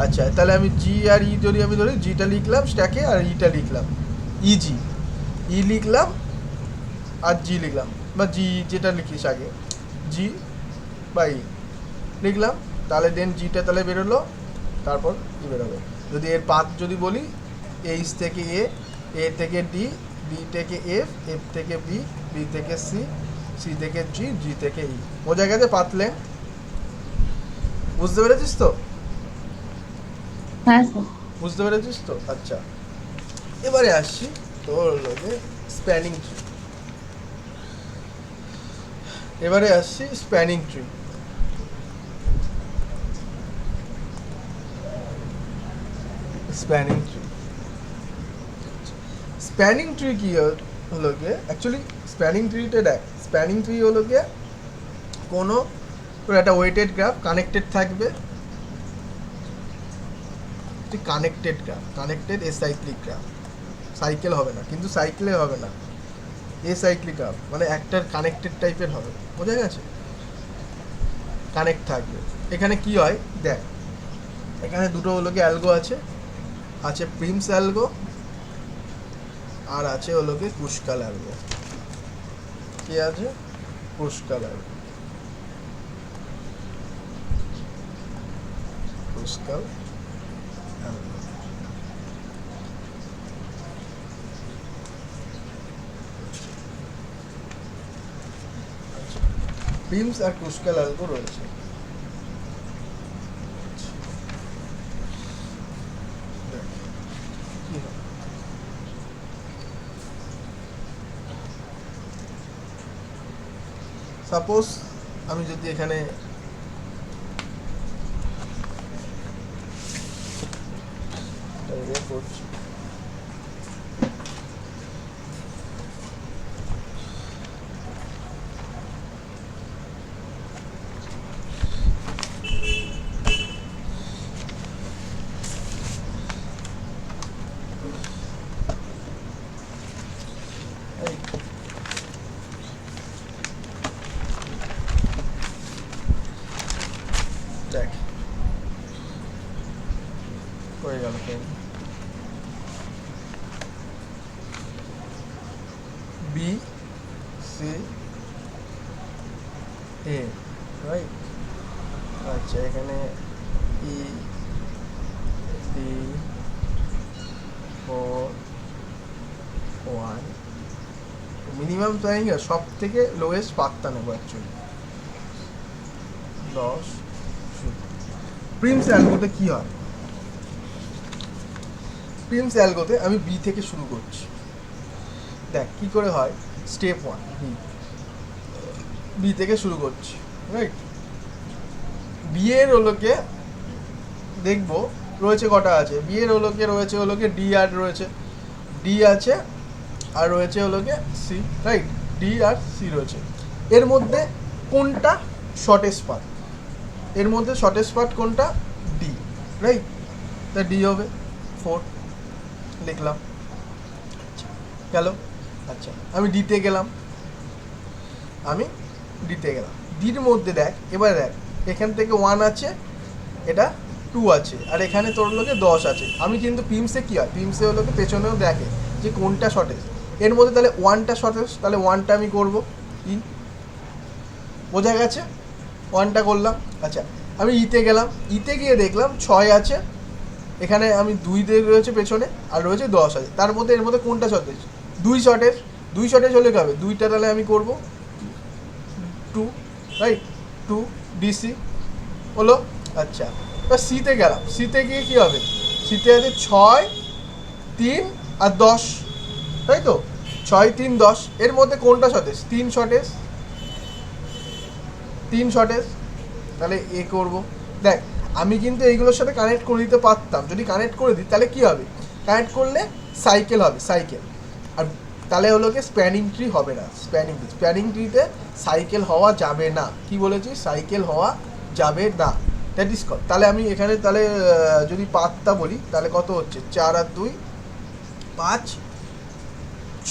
আচ্ছা, তাহলে আমি জি আর ই যদি আমি ধরি, জিটা লিখলাম স্ট্যাকে আর ইটা লিখলাম, ইজি, ই লিখলাম আর জি লিখলাম, বা জি যেটা লিখিস আগে, জি বা ই লিখলাম, তাহলে দেন জিটা তাহলে বেরোলো, তারপর ই বেরোবে। যদি এর পাথ যদি বলি, এইচ থেকে এ, এ থেকে ডি, ডি থেকে এফ, এফ থেকে বি, বি থেকে সি, সি থেকে জি, জি থেকে ই। বোঝা গেছে পাতলে? বুঝতে পেরেছিস তো? হ্যাঁ স্যার। বুঝতে পেরেছিস তো? আচ্ছা, এবারে আসছি তোর লোকে স্প্যানিং ট্রি। এবারে আসছি spanning tree. Spanning tree, spanning tree কি হলো গিয়ে অ্যাকচুয়ালি, স্প্যানিং ট্রিতে দেখ, স্প্যানিং ট্রি হলো গিয়ে কোনো একটা ওয়েটেড গ্রাফ কানেক্টেড থাকবে, connected graph, connected acyclic graph, cycle হবে না, কিন্তু সাইকেলে হবে না, এসাইক্লিক গ্রাফ মানে একটার কানেক্টেড টাইপের হবে, বোঝা গেছে? কানেক্ট থাকবে। এখানে কি হয় দেখ, এখানে দুটো হলো কি অ্যালগো আছে, আছে প্রিমস অ্যালগো আর আছে হলো কি ক্রুশকাল অ্যালগো। কি আছে? ক্রুশকাল অ্যালগো, ক্রুশকাল অ্যালগো। প্রিমস আর ক্রুশকাল অ্যালগো রয়েছে। সাপোজ আমি যদি এখানে করছি, দেখ হয়ে গেল বি সি এ, রাইট? আচ্ছা, এখানে ই ডি 4 1, মিনিমাম প্ল্যানিং সব থেকে লোয়েস্ট পাত্তা নেবো অ্যাকচুয়ালি 10। প্রিমস অ্যালগোতে কি হয়? প্রিমস অ্যালগোতে আমি বি থেকে শুরু করছি, দেখ কি করে হয়। স্টেপ 1, বি, বি থেকে শুরু করছি, রাইট? বি এর হলোকে দেখবো রয়েছে কটা আছে, বি এর হলোকে রয়েছে হলোকে ডি আর রয়েছে, ডি আছে আর রয়েছে হলোকে সি, রাইট? ডি আর সি রয়েছে। এর মধ্যে কোনটা শর্টেস্ট পাথ? এর মধ্যে শর্টেস্ট পাথ কোনটা? ডি। রাইট? তা ডি হবে 4, লিখলাম। গেল। আচ্ছা, আমি ডিতে গেলাম, ডির মধ্যে দেখ, এবার দেখ এখান থেকে 1 আছে, এটা 2 আছে, আর এখানে তোর লোকে 10 আছে। আমি কিন্তু পিমসে কী হয়, পিমসে হলো কি পেছনেও দেখে যে কোনটা শর্টেজ, এর মধ্যে তাহলে 1টা শর্টেজ, তাহলে 1টা আমি করবো ই, বোঝা গেছে? 1টা করলাম। আচ্ছা, আমি ইতে গেলাম, ইতে গিয়ে দেখলাম 6 আছে, এখানে আমি 2 দিয়ে রয়েছে পেছনে, আর রয়েছে 10 আছে, তার মধ্যে এর মধ্যে কোনটা শর্টেজ? 2 শর্টেজ। 2 শর্টেজ হলে কী হবে? 2টা তাহলে আমি করবো 2, রাইট? 2 ডিসি হলো। আচ্ছা, এবার সিতে গেলাম, সিতে গিয়ে কী হবে? সিতে আছে 6, 3 আর 10, তাই তো? 6, 3, 10, এর মধ্যে কোনটা শর্টেজ? 3 শর্টেজ, 3 শর্টেজ, তাহলে এ করবো। দেখ, আমি কিন্তু এইগুলোর সাথে কানেক্ট করে দিতে পারতাম, যদি কানেক্ট করে দিই তাহলে কী হবে? কানেক্ট করলে সাইকেল হবে, সাইকেল। আর তাহলে হলো কি স্প্যানিং ট্রি হবে না, স্প্যানিং ট্রিতে সাইকেল হওয়া যাবে না। কি বলেছি? সাইকেল হওয়া যাবে না, দ্যাট ইজ কল। তাহলে আমি এখানে তাহলে যদি পাতটা বলি তাহলে কত হচ্ছে? 4 আর 2 5,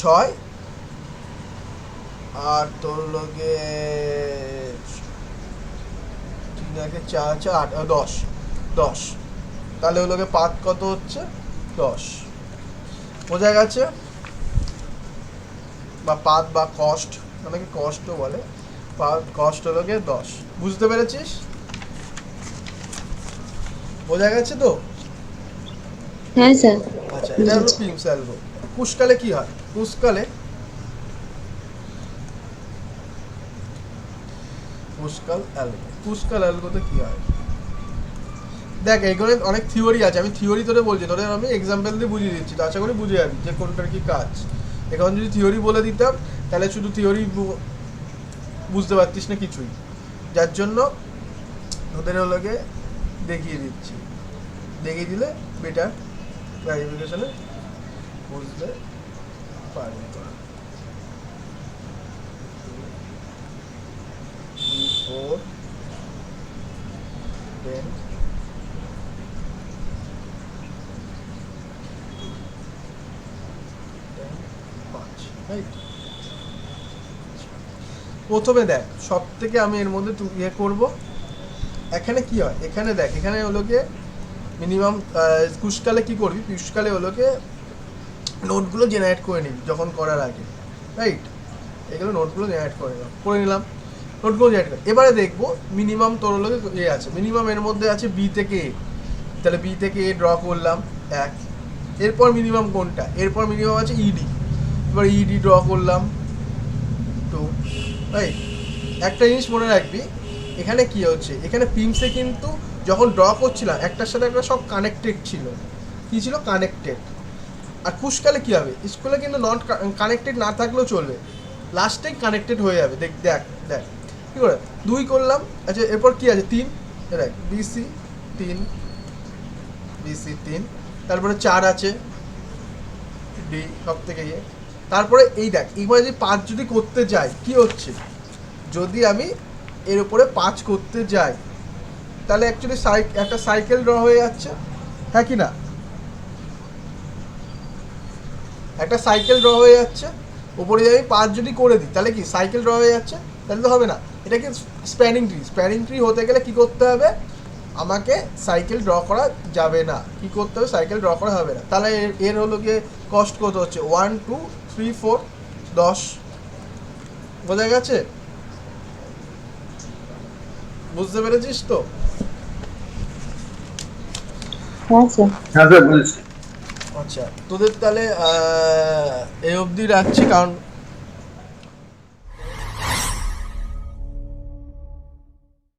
6, আর তোর লোকে 3 আগে 4 4 8 10, 10, তাহলে ওর লোকে পাত কত হচ্ছে? 10, বোঝা গেছে? বা পাত বা কস্ট, অনেকে কস্টও বলে, পাত কস্ট হলো গিয়ে 10, বুঝতে পেরেছিস? বোঝা গেছে তো? হ্যাঁ স্যার। আচ্ছা, এটা হলো পিমস অ্যালগো। পুশকালে কি হয়? পুশকাল অ্যালগোতে কি হয়? দেখ, এইগুলো অনেক থিওরি আছে, আমি থিওরি তোরে বলছি, তোদের আমি এক্সাম্পল দিয়ে বুঝিয়ে দিচ্ছি, তো আশা করি বুঝে যাবি যে কোনটার কি কাজ। এখন যদি থিওরি বলে দিতাম তাহলে শুধু থিওরি বুঝতে পারতিস না কিছুই, যার জন্য তোদের ওগুলোকে দেখিয়ে দিচ্ছি, দেখিয়ে দিলে বেটার ক্লারিফিকেশনে বুঝতে পারবি। 4, 10, প্রথমে দেখ, সব থেকে আমি এর মধ্যে ইয়ে করবো, এখানে কি হয়? এখানে দেখ, এখানে হলো গিয়ে মিনিমাম পুশকালে কি করবি? পুশকালে হলো গিয়ে নোটগুলো জেনারেট করে নিবি যখন করার আগে, রাইট? এগুলো নোটগুলো জেনারেট করে নিলাম, নোটগুলো জেনারেট করে এবারে দেখবো মিনিমাম তোর হলো ইয়ে আছে, মিনিমাম এর মধ্যে আছে বি থেকে এ, তাহলে বি থেকে এ ড্র করলাম 1, এরপর মিনিমাম কোনটা? এরপর মিনিমাম আছে ইডি, এবার ইডি ড্র করলাম 2, রাইট? একটা জিনিস মনে রাখবি, এখানে কি হচ্ছে, এখানে পিমসে কিন্তু যখন ড্র করছিলাম একটার সাথে একটা সব কানেক্টেড ছিল, কি ছিল? কানেক্টেড। আর পুশকালে কি হবে? স্কুলে কিন্তু নট কানেক্টেড না থাকলেও চলবে, লাস্টে কানেক্টেড হয়ে যাবে। দেখ দেখ দেখ কী করে 2 করলাম। আচ্ছা, এরপর কি আছে? 3, দেখ বিসি 3, তারপরে 4 আছে, ডি সব থেকে ইয়ে, তারপরে এই দেখ, এইবার যদি 5 যদি করতে যাই কি হচ্ছে? যদি আমি এর উপরে 5 করতে যাই তাহলে অ্যাকচুয়ালি একটা সাইকেল ড্র হয়ে যাচ্ছে, হ্যাঁ কি না? একটা সাইকেল ড্র হয়ে যাচ্ছে, উপরে যদি আমি 5 যদি করে দিই তাহলে কি সাইকেল ড্র হয়ে যাচ্ছে? তাহলে তো হবে না, এটাকে স্প্যানিং ট্রি হতে গেলে কি করতে হবে? আমাকে সাইকেল ড্র করা যাবে না, কি করতে হবে? সাইকেল ড্র করা হবে না। তাহলে এর হলো গিয়ে কস্ট কত হচ্ছে? 1, 2, 3, 4, 10, বোঝা গেছে? বুঝতে পেরেছিস তো? হ্যাঁ স্যার। হ্যাঁ স্যার, বুঝেছি। আচ্ছা, তোদের তাহলে এই অবধি রাখছি, কারণ